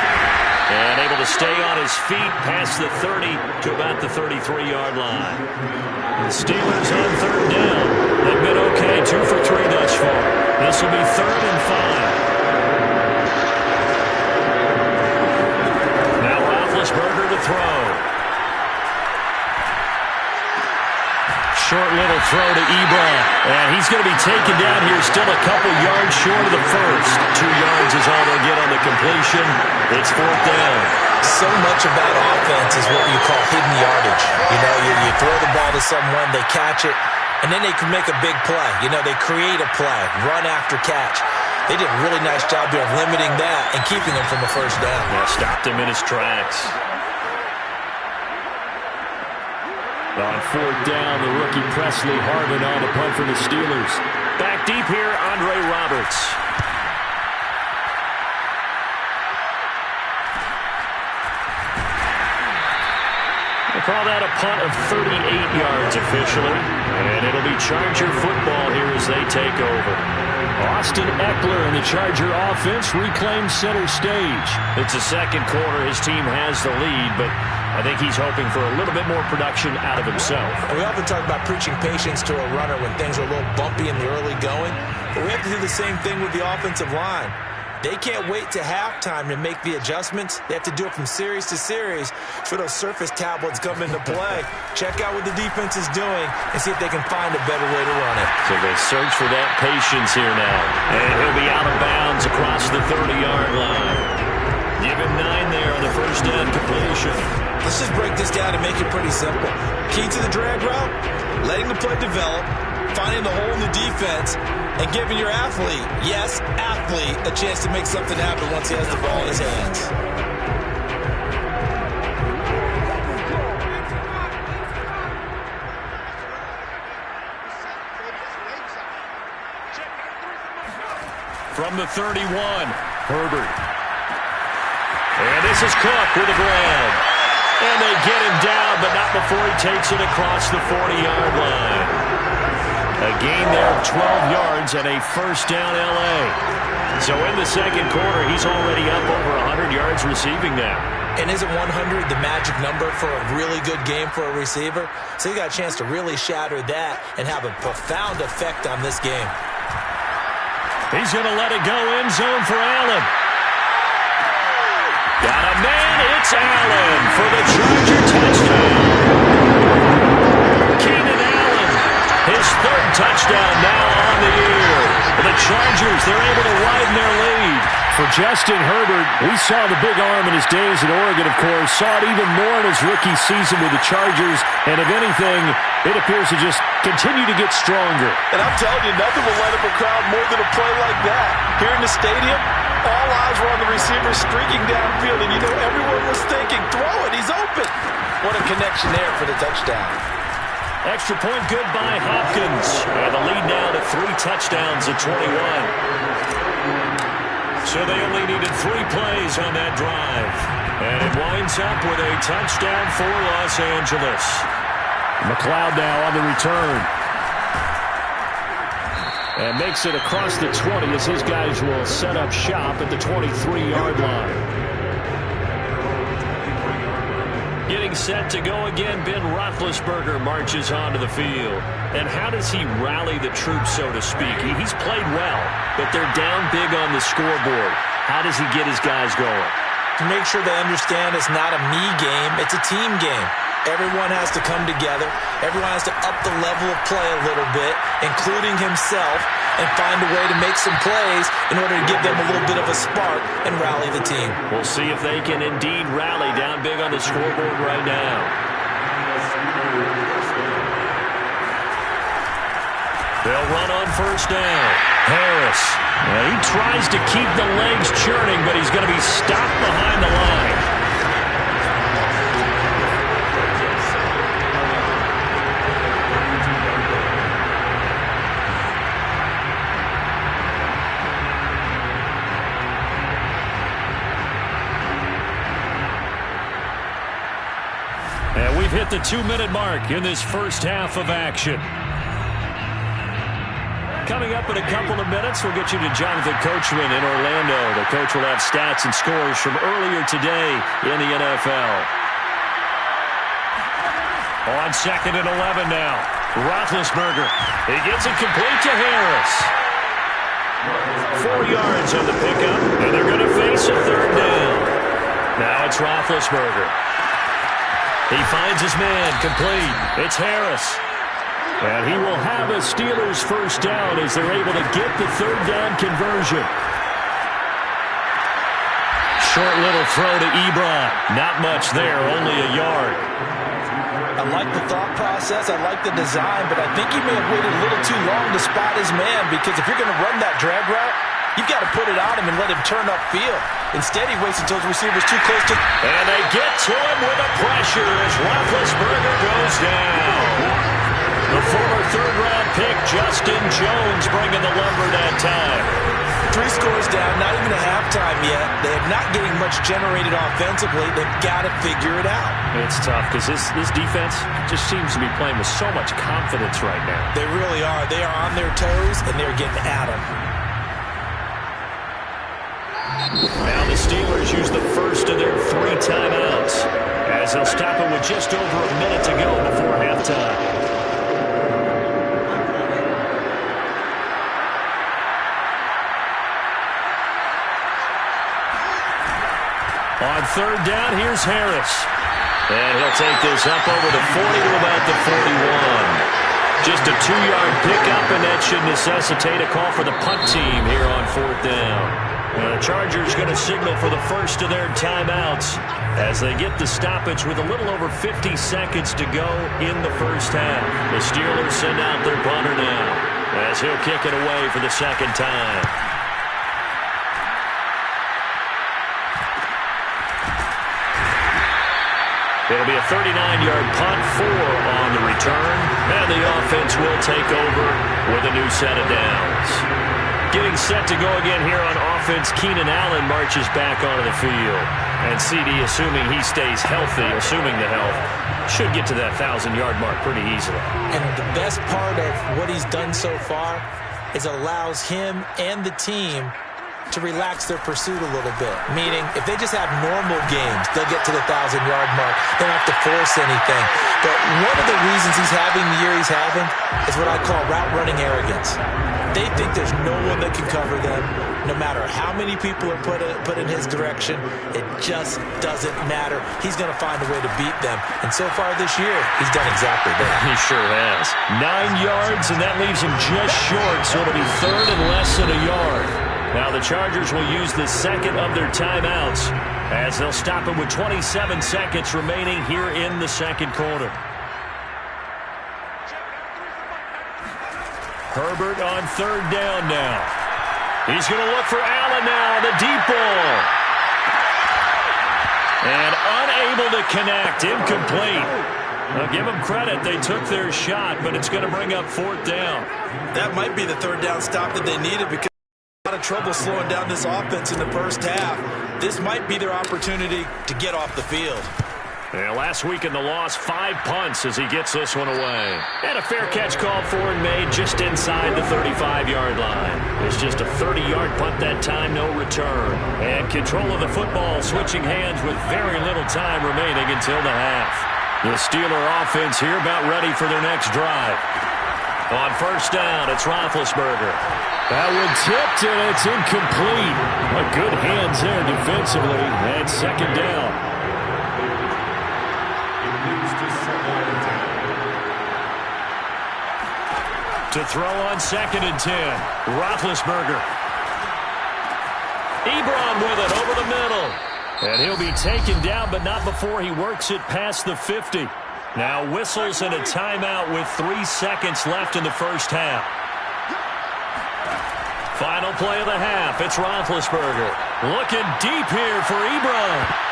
And able to stay on his feet past the 30 to about the 33-yard line. The Steelers on third down. They've been okay, 2 for 3 thus far. This will be 3rd and 5. Now Roethlisberger to throw. Short little throw to Ebron. And he's going to be taken down here, still a couple yards short of the first. 2 yards is all they'll get on the completion. It's 4th down. So much of that offense is what you call hidden yardage. You know, you throw the ball to someone, they catch it, and then they can make a big play. You know, they create a play, run after catch. They did a really nice job here of limiting that and keeping him from a first down. Yeah, stopped him in his tracks. On 4th down, the rookie Presley Harvin on the punt for the Steelers. Back deep here, Andre Roberts. We'll call that a punt of 38 yards officially. And it'll be Charger football here as they take over. Austin Eckler and the Charger offense reclaim center stage. It's the second quarter. His team has the lead, but I think he's hoping for a little bit more production out of himself. And we often talk about preaching patience to a runner when things are a little bumpy in the early going, but we have to do the same thing with the offensive line. They can't wait to halftime to make the adjustments. They have to do it from series to series for those surface tablets come into play. Check out what the defense is doing and see if they can find a better way to run it. So they search for that patience here now. And he'll be out of bounds across the 30-yard line. Give him 9 there on the first down completion. Let's just break this down and make it pretty simple. Key to the drag route, letting the play develop, finding the hole in the defense, and giving your athlete, yes, athlete, a chance to make something happen once he has the ball in his hands. From the 31, Herbert. And this is Cook with a grab. And they get him down, but not before he takes it across the 40-yard line. A gain there of 12 yards and a first down L.A. So in the second quarter, he's already up over 100 yards receiving now. And isn't 100 the magic number for a really good game for a receiver? So you got a chance to really shatter that and have a profound effect on this game. He's going to let it go end zone for Allen. Got a man, it's Allen for the Charger touchdown. Keenan Allen, his 3rd touchdown now on the year. The Chargers, they're able to widen their lead. For Justin Herbert, we saw the big arm in his days at Oregon, of course. Saw it even more in his rookie season with the Chargers. And if anything, it appears to just continue to get stronger. And I'm telling you, nothing will light up a crowd more than a play like that. Here in the stadium, all eyes were on the receiver streaking downfield, and you know everyone was thinking, throw it, he's open. What a connection there for the touchdown. Extra point good by Hopkins. And the lead now to 3 touchdowns at 21. So they only needed 3 plays on that drive. And it winds up with a touchdown for Los Angeles. McLeod now on the return. And makes it across the 20 as his guys will set up shop at the 23-yard line. Getting set to go again, Ben Roethlisberger marches onto the field. And how does he rally the troops, so to speak? He's played well, but they're down big on the scoreboard. How does he get his guys going? To make sure they understand it's not a me game, it's a team game. Everyone has to come together. Everyone has to up the level of play a little bit, including himself, and find a way to make some plays in order to give them a little bit of a spark and rally the team. We'll see if they can indeed rally down big on the scoreboard right now. They'll run on first down. Harris. He tries to keep the legs churning, but he's going to be stopped behind the line. And we've hit the 2-minute mark in this first half of action. Coming up in a couple of minutes, we'll get you to Jonathan Coachman in Orlando. The coach will have stats and scores from earlier today in the NFL. On 2nd and 11 now. Roethlisberger. He gets it complete to Harris. 4 yards on the pickup, and they're going to face a 3rd down. Now it's Roethlisberger. He finds his man complete. It's Harris. And he will have a Steelers first down as they're able to get the 3rd down conversion. Short little throw to Ebron. Not much there, only a yard. I like the thought process. I like the design, but I think he may have waited a little too long to spot his man, because if you're going to run that drag route, you've got to put it on him and let him turn upfield. Instead, he waits until his receiver's too close to... And they get to him with the pressure as Roethlisberger goes down. The former 3rd-round pick, Justin Jones, bringing the lumber that time. 3 scores down, not even a halftime yet. They are not getting much generated offensively. They've got to figure it out. It's tough because this defense just seems to be playing with so much confidence right now. They really are. They are on their toes, and they're getting at them. Now the Steelers use the first of their 3 timeouts as they'll stop it with just over a minute to go before halftime. On 3rd down, here's Harris. And he'll take this up over the 40 to about the 41. Just a 2-yard pickup, and that should necessitate a call for the punt team here on 4th down. The Chargers going to signal for the first of their timeouts as they get the stoppage with a little over 50 seconds to go in the first half. The Steelers send out their punter now as he'll kick it away for the 2nd time. It'll be a 39-yard punt, 4 on the return, and the offense will take over with a new set of downs. Getting set to go again here on offense, Keenan Allen marches back onto the field. And CD, assuming he stays healthy, assuming the health, should get to that 1,000-yard mark pretty easily. And the best part of what he's done so far is allows him and the team to relax their pursuit a little bit. Meaning, if they just have normal games, they'll get to the 1,000-yard mark. They don't have to force anything. But one of the reasons he's having the year he's having is what I call route-running arrogance. They think there's no one that can cover them. No matter how many people are put in his direction, it just doesn't matter. He's going to find a way to beat them. And so far this year, he's done exactly that. He sure has. 9 yards, and that leaves him just short, so it'll be 3rd and less than a yard. Now the Chargers will use the 2nd of their timeouts as they'll stop it with 27 seconds remaining here in the 2nd quarter. Herbert on 3rd down now. He's going to look for Allen now, the deep ball. And unable to connect, incomplete. Now give them credit, they took their shot, but it's going to bring up 4th down. That might be the 3rd down stop that they needed, because a lot of trouble slowing down this offense in the first half. This might be their opportunity to get off the field. And last week in the loss, 5 punts as he gets this one away. And a fair catch called for and made just inside the 35-yard line. It's just a 30-yard punt that time, no return. And control of the football switching hands with very little time remaining until the half. The Steeler offense here about ready for their next drive. On 1st down, it's Roethlisberger. That one tipped, and it's incomplete. A good hands there defensively. And 2nd down. To throw on 2nd and 10. Roethlisberger. Ebron with it over the middle. And he'll be taken down, but not before he works it past the 50. Now whistles and a timeout with 3 seconds left in the first half. Final play of the half. It's Roethlisberger. Looking deep here for Ebron.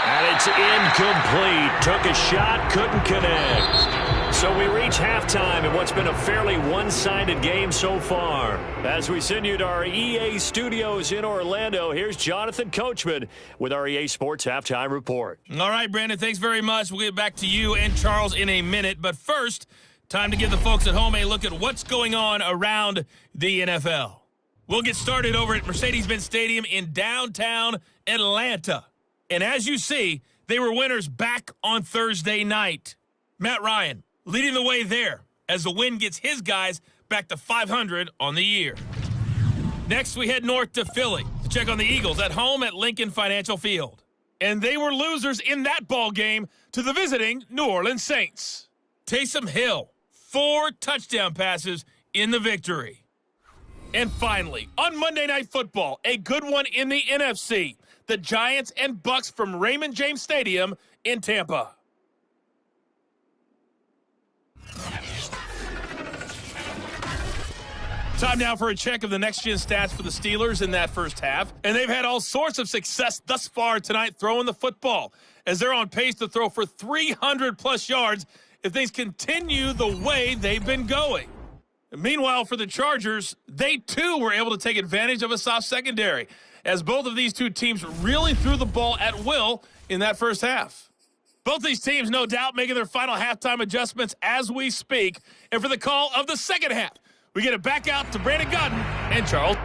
And it's incomplete. Took a shot, couldn't connect. So we reach halftime in what's been a fairly one-sided game so far. As we send you to our EA studios in Orlando, here's Jonathan Coachman with our EA Sports Halftime Report. All right, Brandon, thanks very much. We'll get back to you and Charles in a minute. But first, Time to give the folks at home a look at what's going on around the NFL. We'll get started over at Mercedes-Benz Stadium in downtown Atlanta. And as you see, they were winners back on Thursday night. Matt Ryan leading the way there as the win gets his guys back to 500 on the year. Next, we head north to Philly to check on the Eagles at home at Lincoln Financial Field. And they were losers in that ball game to the visiting New Orleans Saints. Taysom Hill, 4 touchdown passes in the victory. And finally, on Monday Night Football, a good one in the NFC. The Giants and Bucks from Raymond James Stadium in Tampa. Time now for a check of the next-gen stats for the Steelers in that first half. And they've had all sorts of success thus far tonight throwing the football, as they're on pace to throw for 300-plus yards if things continue the way they've been going. And meanwhile, for the Chargers, they too were able to take advantage of a soft secondary, as both of these two teams really threw the ball at will in that first half. Both these teams, no doubt, making their final halftime adjustments as we speak. And for the call of the second half, we get it back out to Brandon Godden and Charles.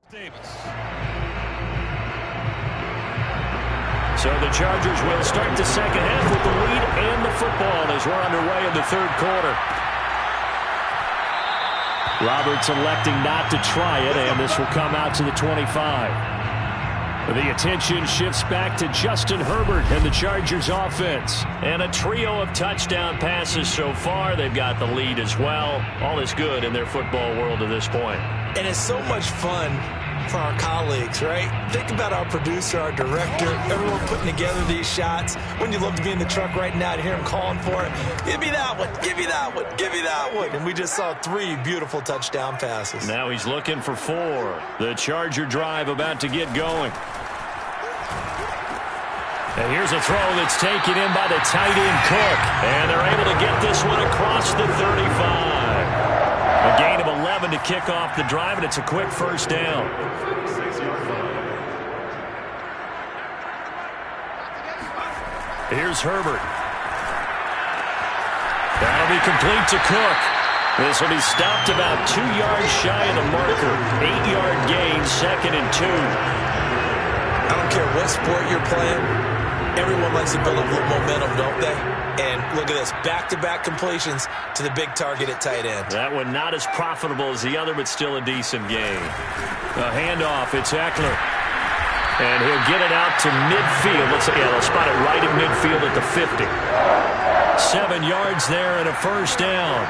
So the Chargers will start the second half with the lead and the football as we're underway in the third quarter. Roberts electing not to try it, and this will come out to the 25. The attention shifts back to Justin Herbert and the Chargers offense. And a trio of touchdown passes so far. They've got the lead as well. All is good in their football world at this point. And it's so much fun for our colleagues, right? Think about our producer, our director, everyone putting together these shots. Wouldn't you love to be in the truck right now and hear him calling for it? Give me that one, give me that one, give me that one. And we just saw 3 beautiful touchdown passes. Now he's looking for 4. The Charger drive about to get going. And here's a throw that's taken in by the tight end Cook. And they're able to get this one across the 35. A gain of 11 to kick off the drive, and it's a quick first down. Here's Herbert. That'll be complete to Cook. This will be stopped about 2 yards shy of the marker. 8-yard gain, 2nd and 2. I don't care what sport you're playing. Everyone likes to build up a little momentum, don't they? And look at this, back-to-back completions to the big target at tight end. That one not as profitable as the other, but still a decent gain. A handoff, it's Eckler. And he'll get it out to midfield. They'll spot it right at midfield at the 50. 7 yards there and a first down.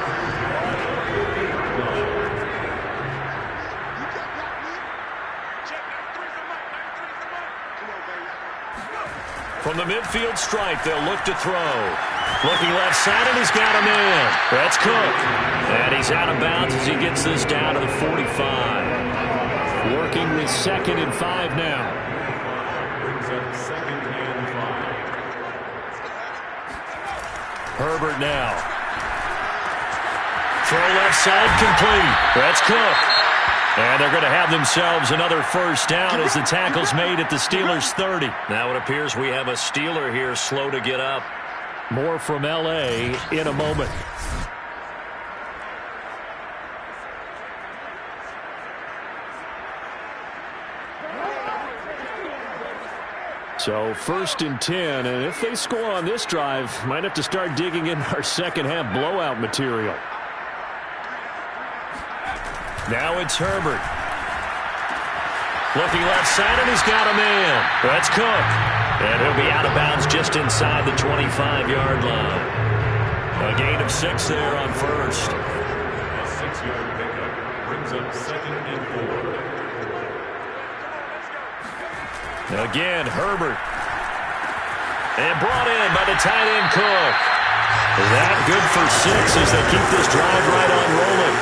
From the midfield stripe, they'll look to throw. Looking left side, and he's got a man. That's Cook. And he's out of bounds as he gets this down to the 45. Working with 2nd and 5 now. Brings up 2nd and 5. Herbert now. Throw left side, complete. That's Cook. And they're going to have themselves another first down as the tackle's made at the Steelers' 30. Now it appears we have a Steeler here slow to get up. More from L.A. in a moment. So 1st and 10, and if they score on this drive, might have to start digging in our second half blowout material. Now it's Herbert. Looking left side, and he's got a man. That's Cook. And he'll be out of bounds just inside the 25-yard line. A gain of 6 there on first. A 6-yard pickup brings up 2nd and 4. Again, Herbert. And brought in by the tight end Cook. That good for 6 as they keep this drive right on rolling.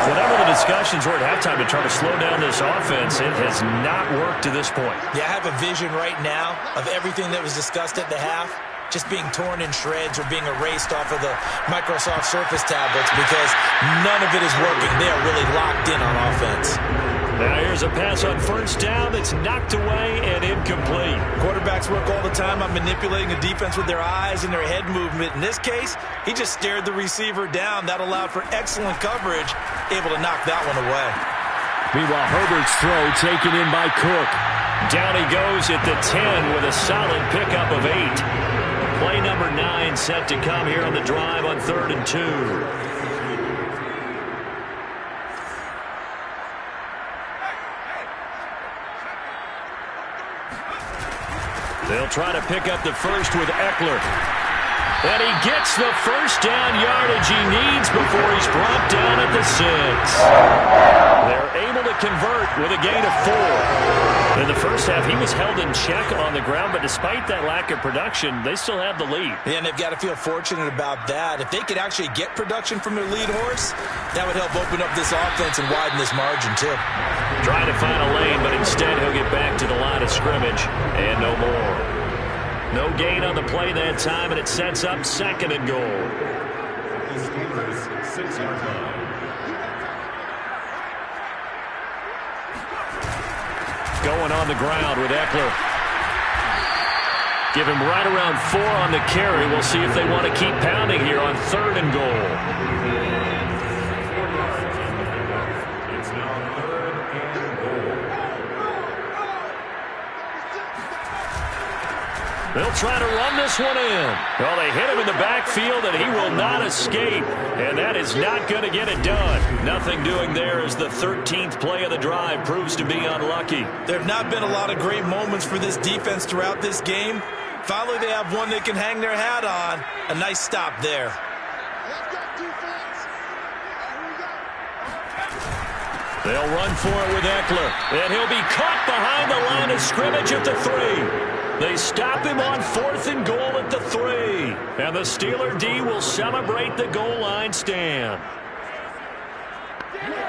Whatever the discussions were at halftime to try to slow down this offense, it has not worked to this point. Yeah, I have a vision right now of everything that was discussed at the half just being torn in shreds or being erased off of the Microsoft Surface tablets because none of it is working. They are really locked in on offense. Now here's a pass on first down that's knocked away and incomplete. Quarterbacks work all the time on manipulating a defense with their eyes and their head movement. In this case, he just stared the receiver down. That allowed for excellent coverage, able to knock that one away. Meanwhile, Herbert's throw taken in by Cook. Down he goes at the 10 with a solid pickup of 8. Play number 9 set to come here on the drive on 3rd and 2. They'll try to pick up the first with Eckler. And he gets the first down yardage he needs before he's brought down at the 6. They're able to convert with a gain of 4. In the first half, he was held in check on the ground, but despite that lack of production, they still have the lead. Yeah, and they've got to feel fortunate about that. If they could actually get production from their lead horse, that would help open up this offense and widen this margin, too. Trying to find a lane, but instead he'll get back to the line of scrimmage and no more. No gain on the play that time, and it sets up 2nd and goal. The Steelers' 6-yard line. Going on the ground with Eckler. Give him right around 4 on the carry. We'll see if they want to keep pounding here on 3rd and goal. It's now 3rd and goal. They'll try to run this one in. Well, they hit him in the backfield, and he will not escape. And that is not going to get it done. Nothing doing there as the 13th play of the drive proves to be unlucky. There have not been a lot of great moments for this defense throughout this game. Finally, they have one they can hang their hat on. A nice stop there. They'll run for it with Eckler. And he'll be caught behind the line of scrimmage at the 3. They stop him on 4th and goal at the 3. And the Steeler D will celebrate the goal line stand.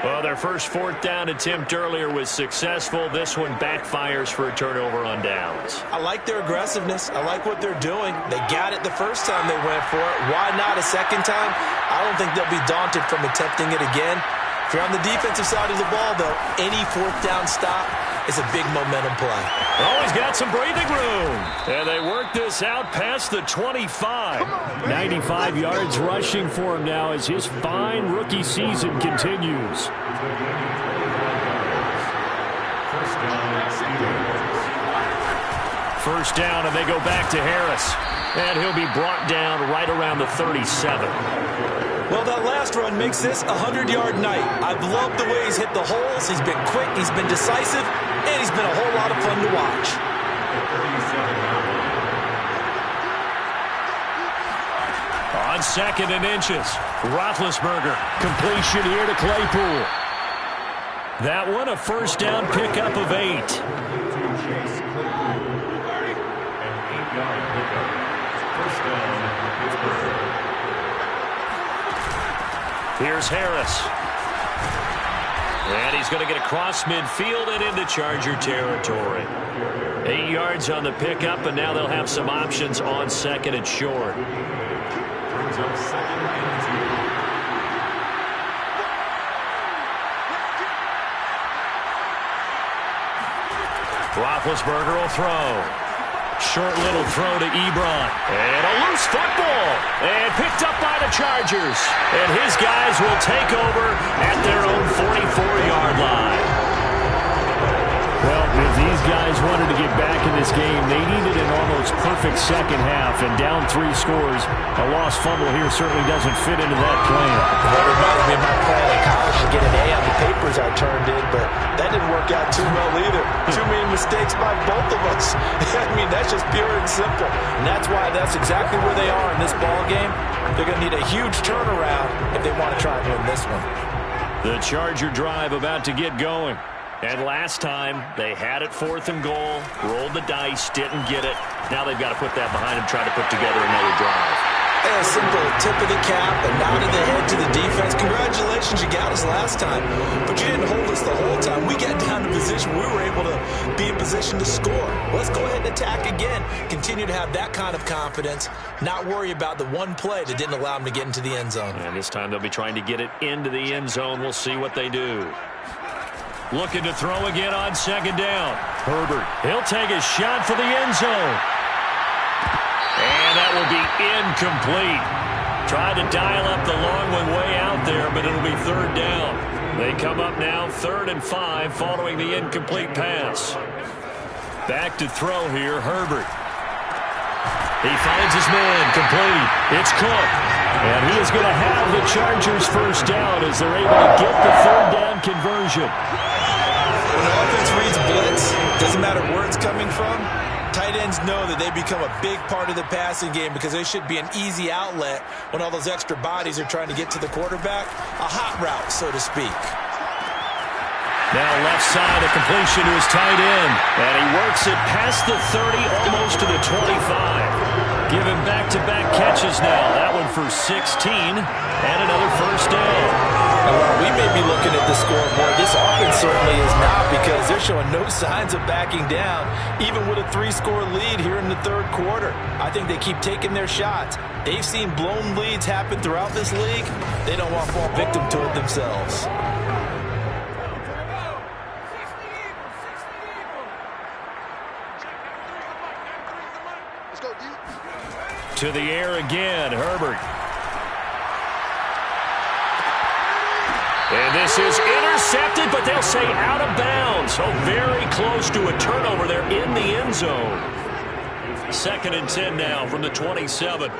Well, their first 4th down attempt earlier was successful. This one backfires for a turnover on downs. I like their aggressiveness. I like what they're doing. They got it the first time they went for it. Why not a second time? I don't think they'll be daunted from attempting it again. If you're on the defensive side of the ball, though, any 4th down stop is a big momentum play. Oh, he's got some breathing room. And they work this out past the 25. 95 yards rushing for him now as his fine rookie season continues. First down, and they go back to Harris. And he'll be brought down right around the 37. Well, that last run makes this a 100-yard night. I've loved the way he's hit the holes. He's been quick, he's been decisive, and he's been a whole lot of fun to watch. On 2nd and inches, Roethlisberger. Completion here to Claypool. That one a first down pickup of 8. Here's Harris. And he's going to get across midfield and into Charger territory. 8 yards on the pickup, and now they'll have some options on 2nd and short. Brings up 2nd and 2. Roethlisberger will throw. Short little throw to Ebron. And a loose football. And picked up by the Chargers. And his guys will take over at their own 44-yard line. Well, if these guys wanted to get back in this game, they needed an almost perfect second half. And down 3 scores, a lost fumble here certainly doesn't fit into that plan. That reminds me of my plan in college to get an A on the papers I turned in, but that didn't work out too well either. Too many mistakes by both of us. I mean, that's just pure and simple. And that's why that's exactly where they are in this ball game. They're going to need a huge turnaround if they want to try and win this one. The Charger drive about to get going. And last time, they had it 4th and goal, rolled the dice, didn't get it. Now they've got to put that behind them, try to put together another drive. A simple tip of the cap, a nod of the head to the defense. Congratulations, you got us last time, but you didn't hold us the whole time. We got down to position. We were able to be in position to score. Let's go ahead and attack again. Continue to have that kind of confidence, not worry about the one play that didn't allow them to get into the end zone. And this time they'll be trying to get it into the end zone. We'll see what they do. Looking to throw again on 2nd down. Herbert, he'll take a shot for the end zone. And that will be incomplete. Tried to dial up the long one way out there, but it'll be 3rd down. They come up now 3rd and 5 following the incomplete pass. Back to throw here, Herbert. He finds his man, complete. It's Cook. And he is going to have the Chargers first down as they're able to get the 3rd down conversion. When the offense reads blitz, doesn't matter where it's coming from, tight ends know that they become a big part of the passing game because they should be an easy outlet when all those extra bodies are trying to get to the quarterback. A hot route, so to speak. Now left side, a completion to his tight end. And he works it past the 30, almost to the 25. Give him back-to-back catches now. That one for 16 and another first down. And while we may be looking at the scoreboard, this offense certainly is not because they're showing no signs of backing down, even with a 3-score lead here in the 3rd quarter. I think they keep taking their shots. They've seen blown leads happen throughout this league. They don't want to fall victim to it themselves. To the air again, Herbert. And this is intercepted, but they'll say out of bounds. So very close to a turnover there in the end zone. 2nd and 10 now from the 27.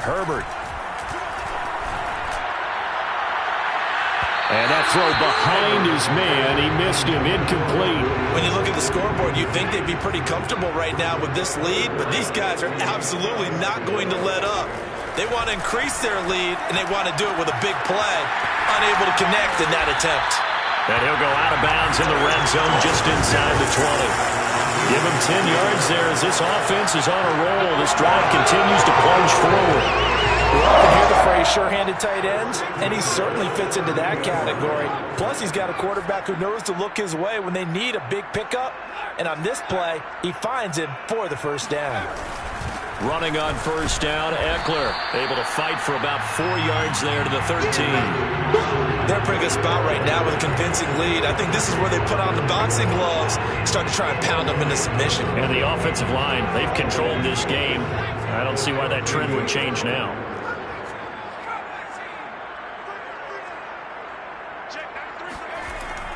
Herbert. And that throw behind his man. He missed him. Incomplete. When you look at the scoreboard, you'd think they'd be pretty comfortable right now with this lead, but these guys are absolutely not going to let up. They want to increase their lead, and they want to do it with a big play. Unable to connect in that attempt. And he'll go out of bounds in the red zone just inside the 20. Give him 10 yards there as this offense is on a roll. This drive continues to plunge forward. We often hear the phrase sure-handed tight ends, and he certainly fits into that category. Plus, he's got a quarterback who knows to look his way when they need a big pickup. And on this play, he finds him for the first down. Running on first down, Eckler able to fight for about 4 yards there to the 13. They're in a pretty good spot right now with a convincing lead. I think this is where they put on the boxing gloves, start to try and pound them into submission. And the offensive line, they've controlled this game. I don't see why that trend would change now.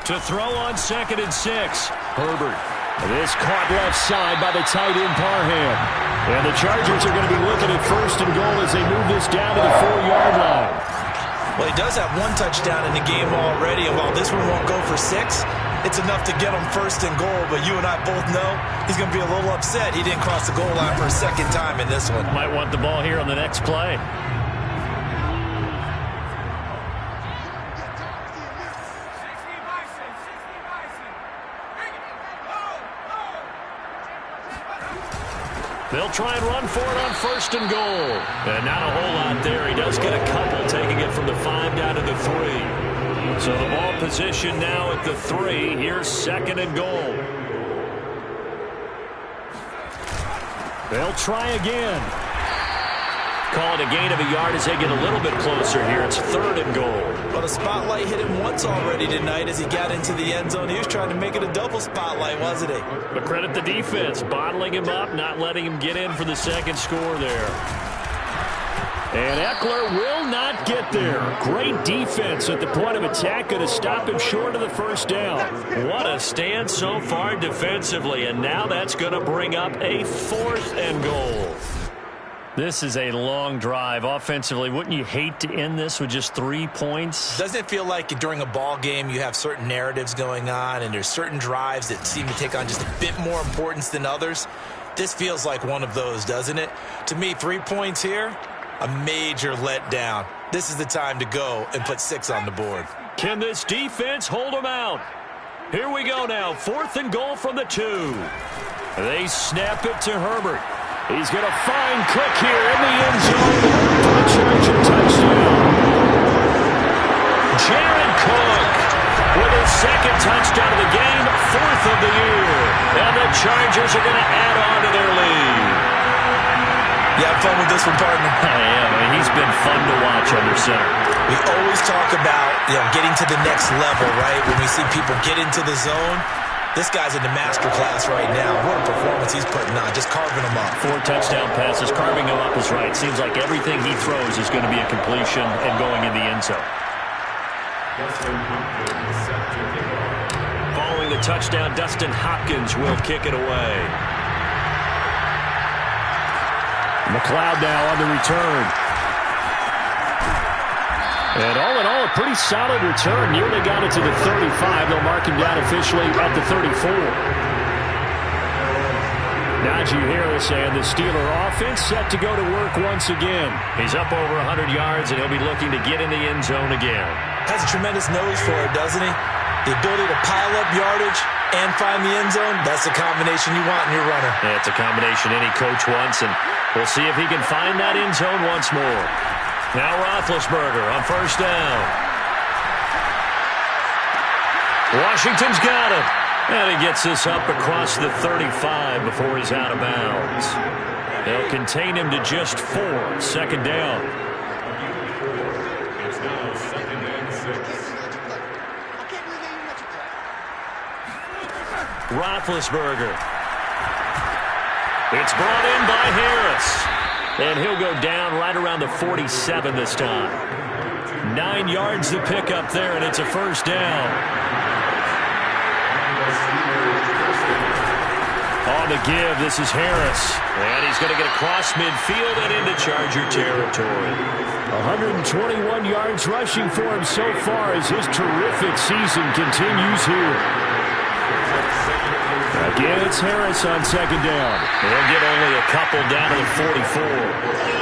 To throw on 2nd and 6. Herbert. This caught left side by the tight end Parham. And the Chargers are going to be looking at 1st and goal as they move this down to the 4-yard line. Well, he does have 1 touchdown in the game already, and while this one won't go for 6, it's enough to get him 1st and goal. But you and I both know he's going to be a little upset he didn't cross the goal line for a 2nd time in this one. Might want the ball here on the next play. They'll try and run for it on 1st and goal. And not a whole lot there. He does get a couple, taking it from the 5 down to the 3. So the ball position now at the 3. Here's 2nd and goal. They'll try again. Call it a gain of a yard as they get a little bit closer here. It's 3rd and goal. Well, the spotlight hit him once already tonight as he got into the end zone. He was trying to make it a double spotlight, wasn't he? But credit the defense, bottling him up, not letting him get in for the 2nd score there. And Eckler will not get there. Great defense at the point of attack, going to stop him short of the 1st down. What a stand so far defensively, and now that's going to bring up a 4th and goal. This is a long drive offensively. Wouldn't you hate to end this with just 3 points? Doesn't it feel like during a ball game you have certain narratives going on and there's certain drives that seem to take on just a bit more importance than others? This feels like one of those, doesn't it? To me, 3 points here, a major letdown. This is the time to go and put 6 on the board. Can this defense hold them out? Here we go now. 4th and goal from the 2. They snap it to Herbert. He's going to find Cook here in the end zone for a Charger touchdown. Jared Cook with his 2nd touchdown of the game, 4th of the year. And the Chargers are going to add on to their lead. You have fun with this one, partner? I am. I mean, he's been fun to watch under center. We always talk about, getting to the next level, right? When we see people get into the zone. This guy's in the master class right now. What a performance he's putting on, just carving them up. 4 touchdown passes, carving them up is right. Seems like everything he throws is going to be a completion and going in the end zone. Following the touchdown, Dustin Hopkins will kick it away. McLeod now on the return. And all in all, a pretty solid return. Nearly got it to the 35. They'll mark him down officially at the 34. Najee Harris and the Steeler offense set to go to work once again. He's up over 100 yards, and he'll be looking to get in the end zone again. Has a tremendous nose for it, doesn't he? The ability to pile up yardage and find the end zone, that's the combination you want in your runner. Yeah, it's a combination any coach wants, and we'll see if he can find that end zone once more. Now Roethlisberger on 1st down. Washington's got it. And he gets this up across the 35 before he's out of bounds. They'll contain him to just 4. 2nd down. It's now 2nd and 6. Roethlisberger. It's brought in by Harris. And he'll go down right around the 47 this time. 9 yards to pick up there, and it's a 1st down. On the give, this is Harris. And he's going to get across midfield and into Charger territory. 121 yards rushing for him so far as his terrific season continues here. Again, it's Harris on second down. He'll get only a couple down to the 44.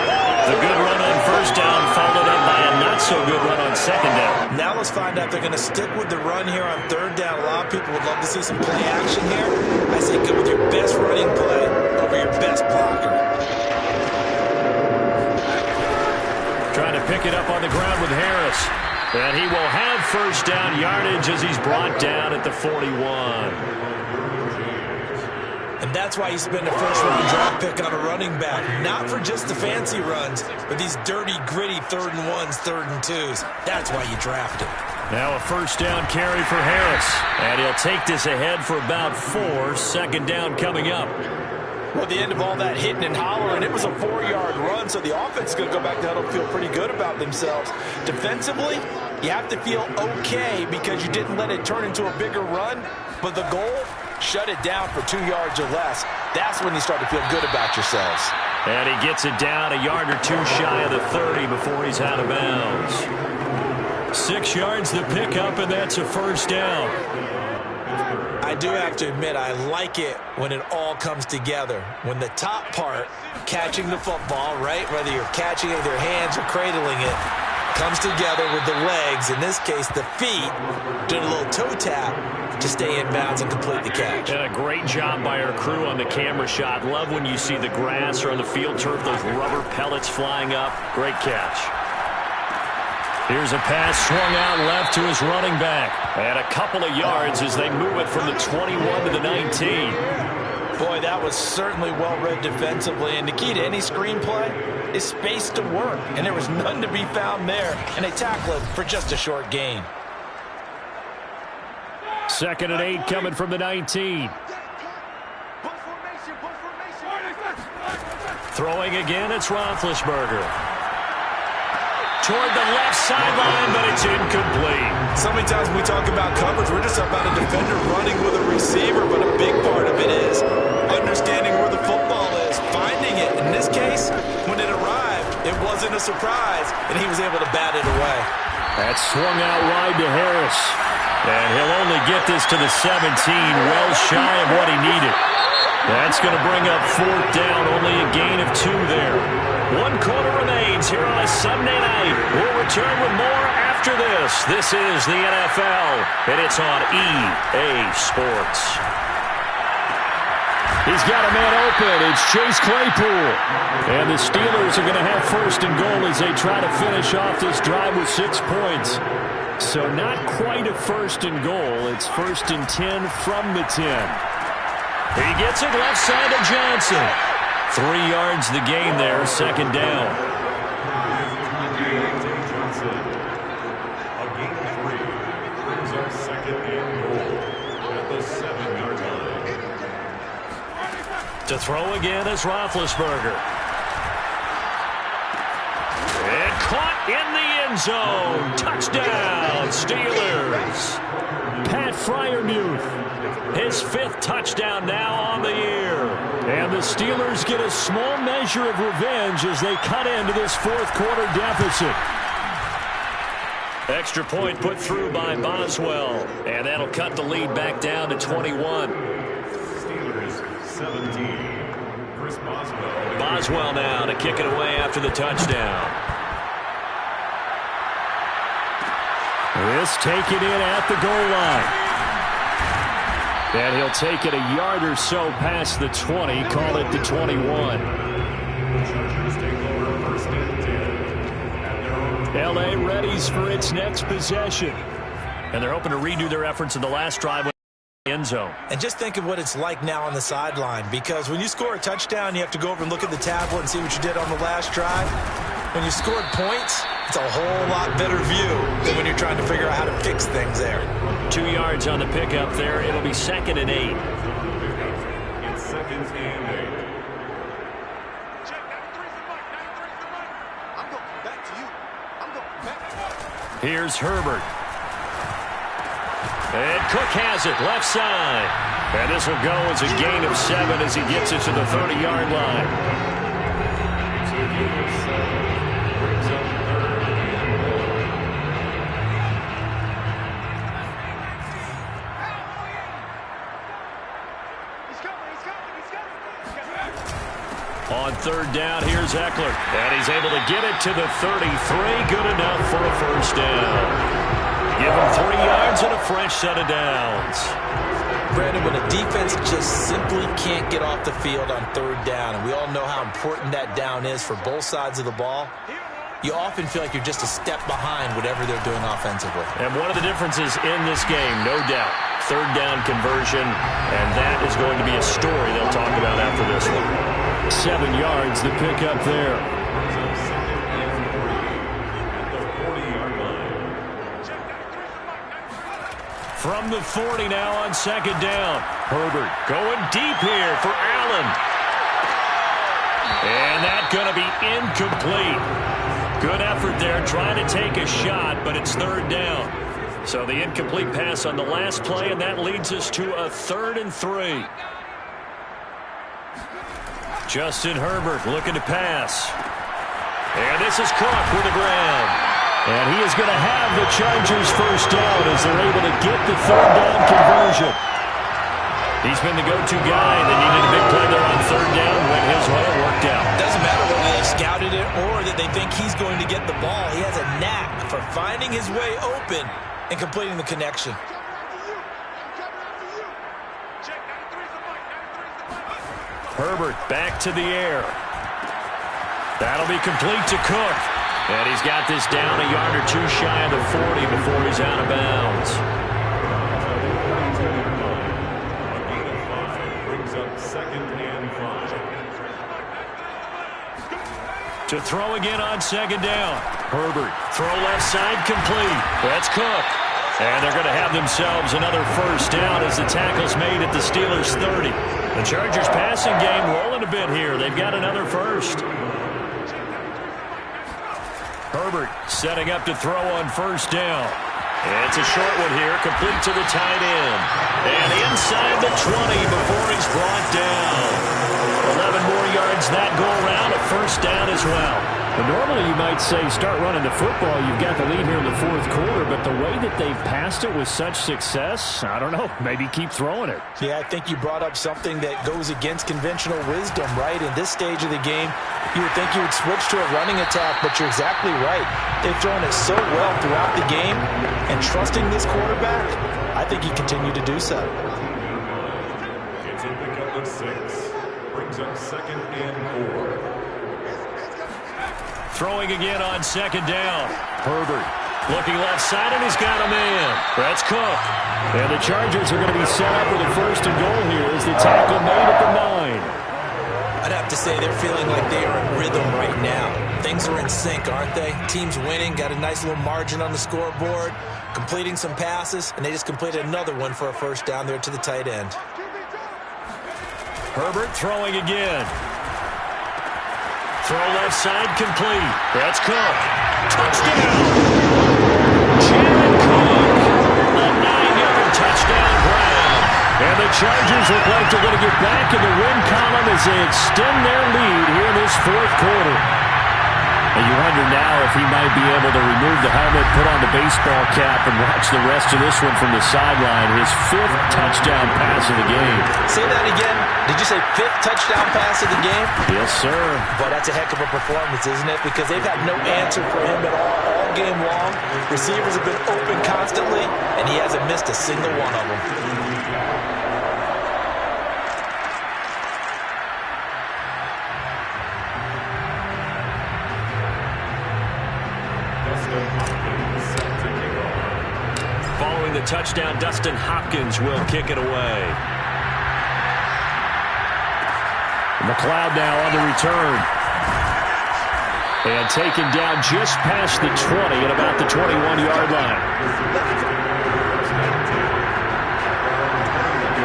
The good run on first down followed up by a not-so-good run on second down. Now let's find out if they're going to stick with the run here on third down. A lot of people would love to see some play action here. I say go with your best running play over your best blocker. Trying to pick it up on the ground with Harris. And he will have first down yardage as he's brought down at the 41. And that's why you spend a first-round draft pick on a running back. Not for just the fancy runs, but these dirty, gritty third and ones, third and twos. That's why you draft him. Now a first down carry for Harris. And he'll take this ahead for about 4. Second down coming up. Well, at the end of all that hitting and hollering, it was a 4-yard run, so the offense is going to go back to huddle and feel pretty good about themselves. Defensively, you have to feel okay because you didn't let it turn into a bigger run, but the goal, shut it down for 2 yards or less. That's when you start to feel good about yourselves. And he gets it down a yard or 2 shy of the 30 before he's out of bounds. 6 yards the pickup, and that's a first down. I do have to admit, I like it when it all comes together. When the top part, catching the football, right, whether you're catching it with your hands or cradling it, comes together with the legs, in this case the feet, doing a little toe tap to stay in bounds and complete the catch. And a great job by our crew on the camera shot. Love when you see the grass or on the field turf, those rubber pellets flying up. Great catch. Here's a pass swung out left to his running back. And a couple of yards as they move it from the 21 to the 19. Boy, that was certainly well-read defensively. And the key to any screenplay is space to work. And there was none to be found there. And they tackle it for just a short gain. 2nd and 8 coming from the 19. Throwing again, it's Roethlisberger. Toward the left sideline, but it's incomplete. So many times when we talk about coverage, we're just about a defender running with a receiver, but a big part of it is understanding where the football is, finding it. In this case, when it arrived, it wasn't a surprise, and he was able to bat it away. That swung out wide to Harris. And he'll only get this to the 17, well shy of what he needed. That's going to bring up 4th down, only a gain of 2 there. 1 quarter remains here on a Sunday night. We'll return with more after this. This is the NFL, and it's on EA Sports. He's got a man open. It's Chase Claypool. And the Steelers are going to have 1st and goal as they try to finish off this drive with 6 points. So not quite a 1st and goal. It's 1st and 10 from the 10. He gets it left side to Johnson. 3 yards the gain there, 2nd down. Johnson, a gain of 3, brings up 2nd and goal at the 7-yard line. To throw again is Roethlisberger. And caught in the end zone. Touchdown, Steelers. Pat Freiermuth, his 5th touchdown now on the year. And the Steelers get a small measure of revenge as they cut into this 4th quarter deficit. Extra point put through by Boswell. And that'll cut the lead back down to 21. Steelers 17. Chris Boswell. Boswell now to kick it away after the touchdown. This taken in at the goal line. And he'll take it a yard or so past the 20, call it the 21. Chargers take over 1st and 10. L.A. readies for its next possession. And they're hoping to redo their efforts in the last drive with the end zone. And just think of what it's like now on the sideline, because when you score a touchdown, you have to go over and look at the tablet and see what you did on the last drive. When you scored points, it's a whole lot better view than when you're trying to figure out how to fix things there. 2 yards on the pickup there. It'll be 2nd and 8. It's 2nd and 8. Here's Herbert. And Cook has it, left side. And this will go as a gain of 7 as he gets it to the 30-yard line. On third down, here's Eckler. And he's able to get it to the 33. Good enough for a first down. Give him 3 yards and a fresh set of downs. Brandon, when a defense just simply can't get off the field on third down, and we all know how important that down is for both sides of the ball, you often feel like you're just a step behind whatever they're doing offensively. And one of the differences in this game, no doubt, third down conversion, and that is going to be a story they'll talk about after this one. 7 yards, the pickup there. From the 40 now on second down. Herbert going deep here for Allen. And that's going to be incomplete. Good effort there trying to take a shot, but it's third down. So the incomplete pass on the last play, and that leads us to a 3rd and 3. Justin Herbert looking to pass. And this is Cook with the ground. And he is going to have the Chargers first down as they're able to get the third down conversion. He's been the go-to guy. They needed a big play there on third down. Went his way, it worked out. Doesn't matter whether they scouted it or that they think he's going to get the ball. He has a knack for finding his way open and completing the connection. Herbert back to the air. That'll be complete to Cook. And he's got this down a yard or two shy of the 40 before he's out of bounds. Brings up 2nd and 5. To throw again on second down. Herbert, throw left side, complete. That's Cook. And they're going to have themselves another first down as the tackle's made at the Steelers' 30. The Chargers passing game rolling a bit here. They've got another first. Herbert setting up to throw on first down. It's a short one here, complete to the tight end. And inside the 20 before he's brought down. 11 more yards that go around, a first down as well. But normally you might say start running the football. You've got the lead here in the fourth quarter, but the way that they've passed it with such success, I don't know, maybe keep throwing it. Yeah, I think you brought up something that goes against conventional wisdom, right? In this stage of the game, you would think you would switch to a running attack, but you're exactly right. They've thrown it so well throughout the game, and trusting this quarterback, I think you continue to do so. It's a pickup of 6. Brings up 2nd and 4. Throwing again on second down. Herbert looking left side, and he's got a man. That's Cook. And the Chargers are going to be set up with a first and goal here as the tackle made at the 9. I'd have to say they're feeling like they are in rhythm right now. Things are in sync, aren't they? Team's winning, got a nice little margin on the scoreboard, completing some passes, and they just completed another one for a first down there to the tight end. Herbert throwing again. Throw left side, complete. That's Cook. Touchdown! Jared Cook. A 9-yard touchdown grab. And the Chargers look like they're going to get back in the win column as they extend their lead here in this fourth quarter. And you wonder now if he might be able to remove the helmet, put on the baseball cap, and watch the rest of this one from the sideline. His 5th touchdown pass of the game. Say that again. Did you say 5th touchdown pass of the game? Yes, sir. But that's a heck of a performance, isn't it? Because they've had no answer for him at all game long. Receivers have been open constantly, and he hasn't missed a single one of them. Following the touchdown, Dustin Hopkins will kick it away. McLeod now on the return. And taken down just past the 20 at about the 21-yard line.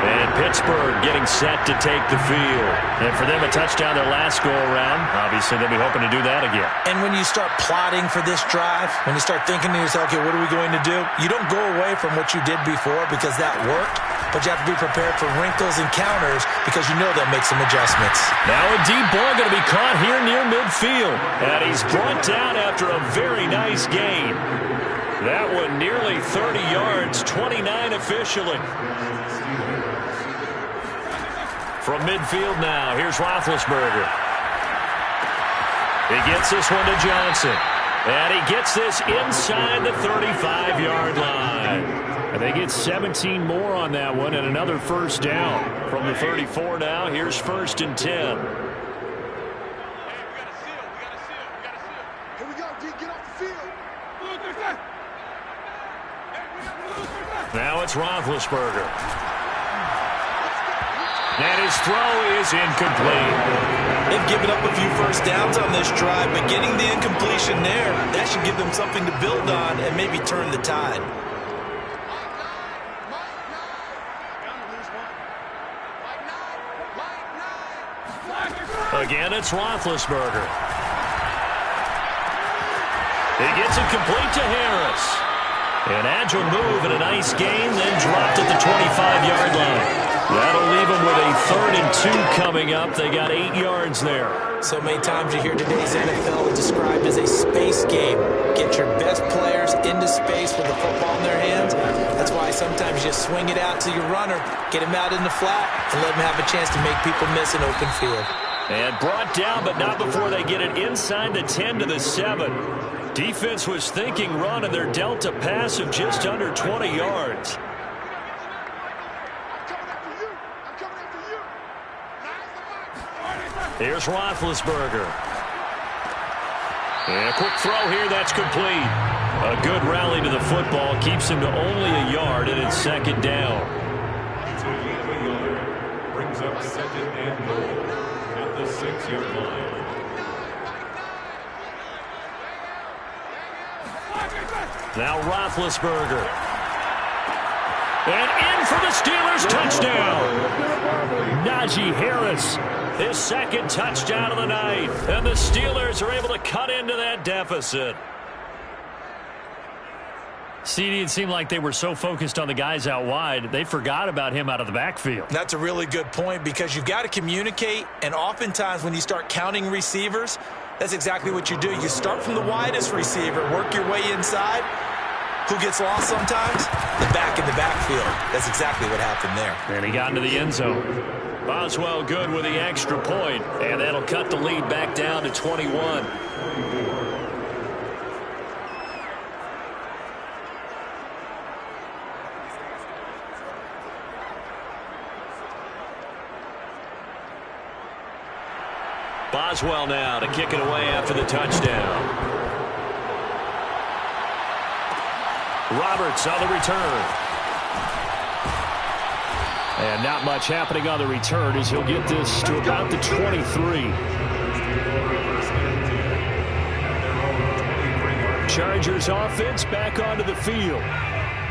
And pitch Pittsburgh getting set to take the field. And for them, a touchdown their last go-around. Obviously, they'll be hoping to do that again. And when you start plotting for this drive, when you start thinking to yourself, okay, what are we going to do? You don't go away from what you did before because that worked, but you have to be prepared for wrinkles and counters because you know they'll make some adjustments. Now a deep ball going to be caught here near midfield. And he's brought down after a very nice gain. That one nearly 30 yards, 29 officially. From midfield now, here's Roethlisberger. He gets this one to Johnson. And he gets this inside the 35-yard line. And they get 17 more on that one and another first down. From the 34 now, here's 1st and 10. Now it's Roethlisberger. And his throw is incomplete. They've given up a few first downs on this drive, but getting the incompletion there, that should give them something to build on and maybe turn the tide. Again, it's Roethlisberger. He gets it complete to Harris. An agile move and a nice gain, then dropped at the 25-yard line. That'll leave them with a 3rd and 2 coming up. They got 8 yards there. So many times you hear today's NFL described as a space game. Get your best players into space with the football in their hands. That's why sometimes you just swing it out to your runner, get him out in the flat, and let him have a chance to make people miss an open field. And brought down, but not before they get it inside the 10 to the 7. Defense was thinking run, and they're dealt a pass of just under 20 yards. Here's Roethlisberger. And a quick throw here, that's complete. A good rally to the football, keeps him to only a yard, and it's 2nd down. To gain a yard, brings up 2nd and goal at the 6-yard line. Now Roethlisberger. And in for the Steelers, touchdown. Najee Harris, his 2nd touchdown of the night. And the Steelers are able to cut into that deficit. CD, it seemed like they were so focused on the guys out wide, they forgot about him out of the backfield. That's a really good point because you've got to communicate, and oftentimes when you start counting receivers, that's exactly what you do. You start from the widest receiver, work your way inside. Who gets lost sometimes? The back in the backfield. That's exactly what happened there. And he got into the end zone. Boswell good with the extra point, and that'll cut the lead back down to 21. Boswell now to kick it away after the touchdown. Roberts on the return. And not much happening on the return as he'll get this to about the 23. Chargers offense back onto the field.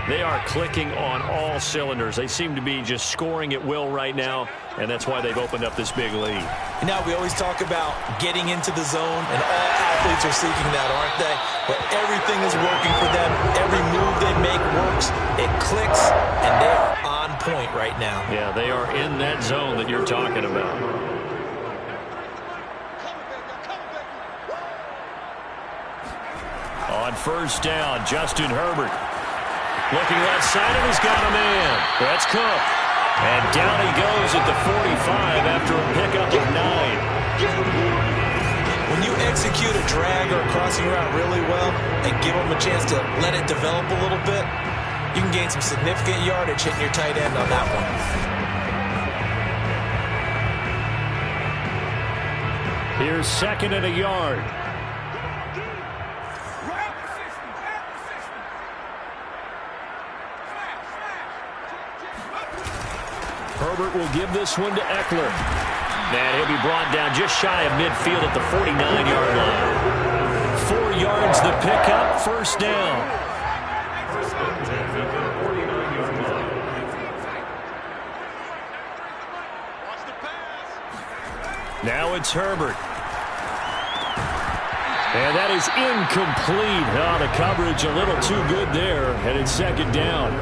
They are clicking on all cylinders. They seem to be just scoring at will right now, and that's why they've opened up this big lead. Now, we always talk about getting into the zone, and all athletes are seeking that, aren't they? But everything is working for them. Every move they make works. It clicks, and they are on point right now. Yeah, they are in that zone that you're talking about. On 1st down, Justin Herbert. Looking left side, and he's got a man. That's Cook. And down he goes at the 45 after a pickup of 9. When you execute a drag or a crossing route really well and give them a chance to let it develop a little bit, you can gain some significant yardage hitting your tight end on that one. Here's 2nd and a yard. Herbert will give this one to Eckler. And he'll be brought down just shy of midfield at the 49-yard line. 4 yards the pickup, 1st down. Now it's Herbert. And that is incomplete. Oh, the coverage a little too good there, and it's second down.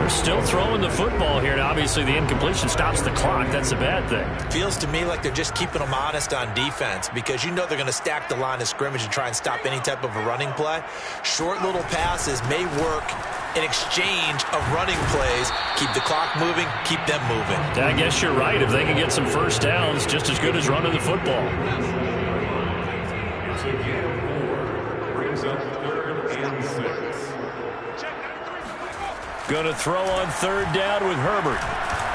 They're still throwing the football here, and obviously the incompletion stops the clock. That's a bad thing. Feels to me like they're just keeping them honest on defense because you know they're going to stack the line of scrimmage and try and stop any type of a running play. Short little passes may work in exchange of running plays. Keep the clock moving, keep them moving. I guess you're right. If they can get some first downs, just as good as running the football. Brings up 3rd and 6. Going to throw on 3rd down with Herbert.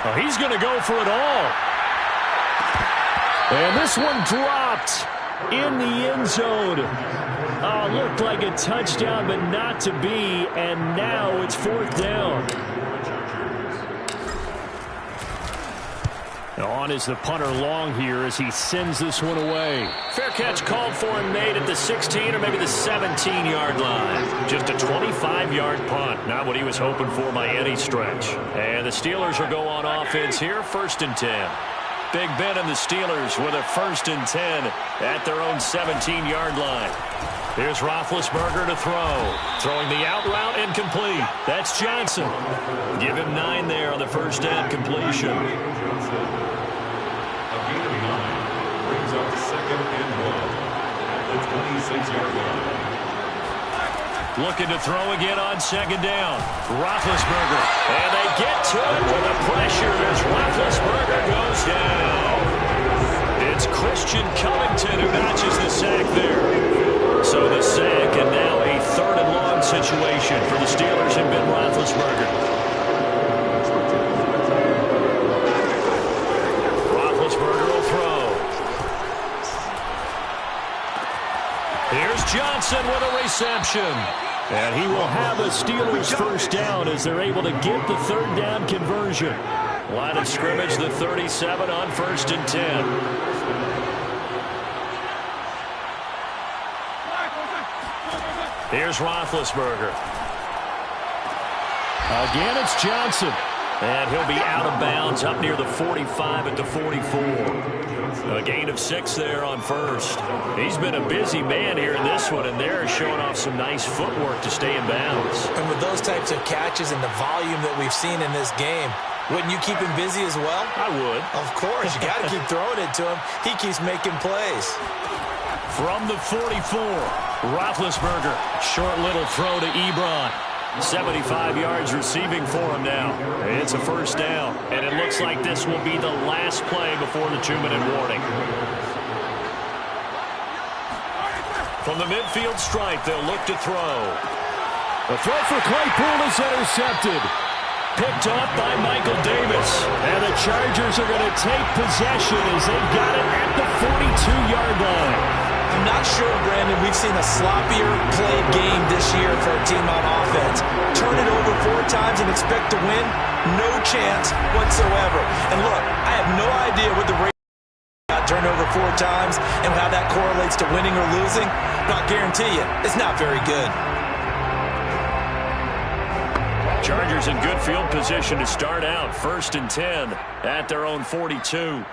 Oh, he's going to go for it all. And this one dropped in the end zone. Oh, looked like a touchdown, but not to be. And now it's 4th down. On is the punter long here as he sends this one away. Fair catch called for and made at the 16 or maybe the 17-yard line. Just a 25-yard punt. Not what he was hoping for by any stretch. And the Steelers will go on offense here, 1st and 10. Big Ben and the Steelers with a 1st and 10 at their own 17-yard line. Here's Roethlisberger to throw. Throwing the out route incomplete. That's Johnson. Give him 9 there on the 1st down completion. Brings up 2nd and 1 at the 26-yard line. Looking to throw again on 2nd down. Roethlisberger. And they get to it with the pressure as Roethlisberger goes down. It's Christian Covington who notches the sack there. So the sack, and now a 3rd and long situation for the Steelers and Ben Roethlisberger. Roethlisberger will throw. Here's Johnson with a reception. And he will have a Steelers 1st down as they're able to get the 3rd down conversion. Line of scrimmage, the 37 on 1st and 10. Here's Roethlisberger. Again, it's Johnson. And he'll be out of bounds up near the 45 at the 44. A gain of 6 there on 1st. He's been a busy man here in this one, and they're showing off some nice footwork to stay in bounds. And with those types of catches and the volume that we've seen in this game, wouldn't you keep him busy as well? I would. Of course. You got to keep throwing it to him. He keeps making plays. From the 44, Roethlisberger. Short little throw to Ebron. 75 yards receiving for him now. It's a 1st down, and it looks like this will be the last play before the 2-minute warning. From the midfield stripe, they'll look to throw. The throw for Claypool is intercepted. Picked off by Michael Davis. And the Chargers are going to take possession as they've got it at the 42-yard line. I'm not sure, Brandon, we've seen a sloppier played game this year for a team on offense. Turn it over 4 times and expect to win? No chance whatsoever. And look, I have no idea what the rate got turned over 4 times and how that correlates to winning or losing. But I guarantee you, it's not very good. Chargers in good field position to start out. 1st and 10 at their own 42.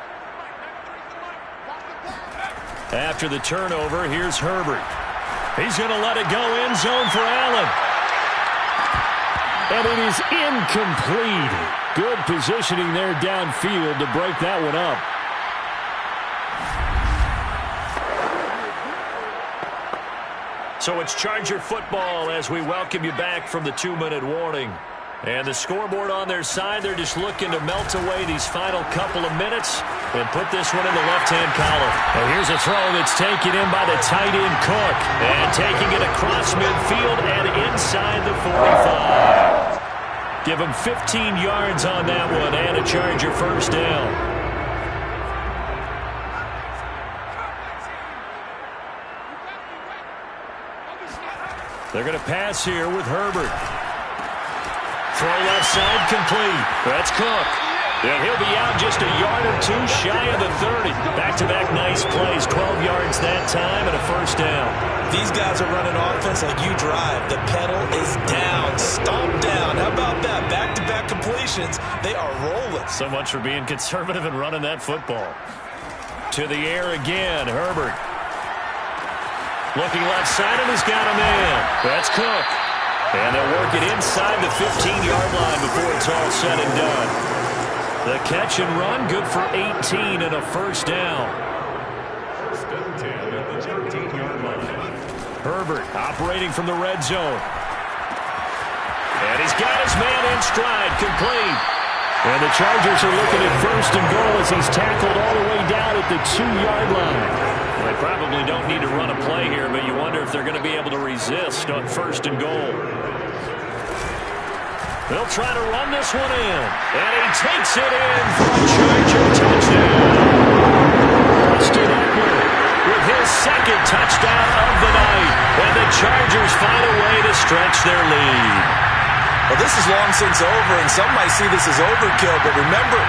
After the turnover, here's Herbert. He's going to let it go end zone for Allen. And it is incomplete. Good positioning there downfield to break that one up. So it's Charger football as we welcome you back from the 2-minute warning. And the scoreboard on their side, they're just looking to melt away these final couple of minutes and put this one in the left-hand column. And here's a throw that's taken in by the tight end Cook. And taking it across midfield and inside the 45. Give him 15 yards on that one and a Charger 1st down. They're going to pass here with Herbert. Throw left side complete. That's Cook. And he'll be out just a yard or 2 shy of the 30. Back-to-back nice plays. 12 yards that time and a 1st down. These guys are running offense like you drive. The pedal is down. Stomp down. How about that? Back-to-back completions. They are rolling. So much for being conservative and running that football. To the air again, Herbert. Looking left side, and he's got a man. That's Cook. And they'll work it inside the 15-yard line before it's all said and done. The catch and run, good for 18 and a first down. First and 10 at the 13-yard line. Herbert operating from the red zone. And he's got his man in stride, complete. And the Chargers are looking at first and goal as he's tackled all the way down at the 2-yard line. They probably don't need to run a play here, but you wonder if they're going to be able to resist on first and goal. They'll try to run this one in. And he takes it in for a Charger touchdown. Austin Eckler with his second touchdown of the night. And the Chargers find a way to stretch their lead. Well, this is long since over, and some might see this as overkill, but remember,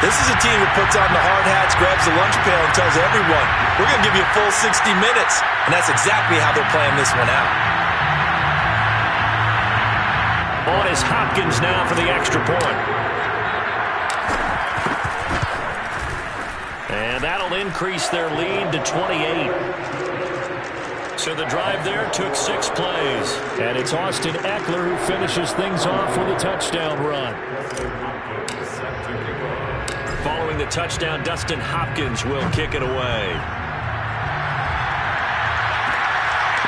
this is a team that puts on the hard hats, grabs the lunch pail, and tells everyone, we're going to give you a full 60 minutes, and that's exactly how they're playing this one out. On is Hopkins now for the extra point. And that'll increase their lead to 28. So the drive there took 6 plays. And it's Austin Eckler who finishes things off with a touchdown run. Following the touchdown, Dustin Hopkins will kick it away.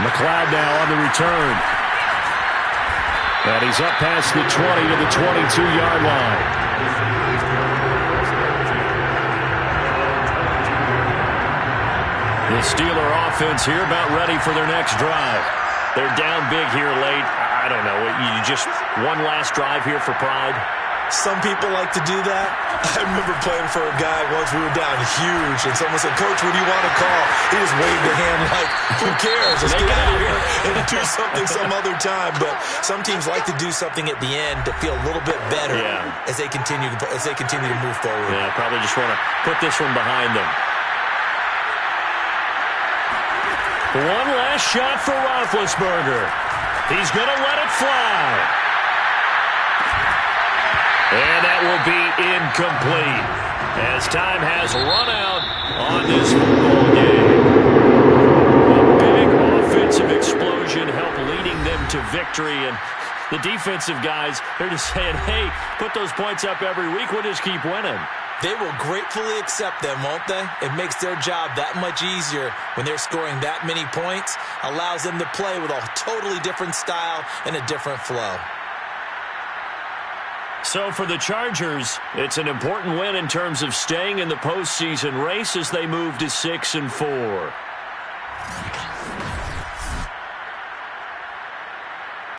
McLeod now on the return. And he's up past the 20 to the 22-yard line. The Steeler offense here about ready for their next drive. They're down big here late. I don't know. You just one last drive here for pride? Some people like to do that. I remember playing for a guy once. We were down huge, and someone said, Coach, what do you want to call? He just waved a hand like, who cares? Let's get out of here and do something some other time. But some teams like to do something at the end to feel a little bit better as they continue to move forward. Yeah, probably just want to put this one behind them. One last shot for Roethlisberger. He's going to let it fly. And that will be incomplete as time has run out on this football game. A big offensive explosion helped leading them to victory. And the defensive guys, they're just saying, hey, put those points up every week. We'll just keep winning. They will gratefully accept them, won't they? It makes their job that much easier when they're scoring that many points. Allows them to play with a totally different style and a different flow. So for the Chargers, it's an important win in terms of staying in the postseason race as they move to 6-4.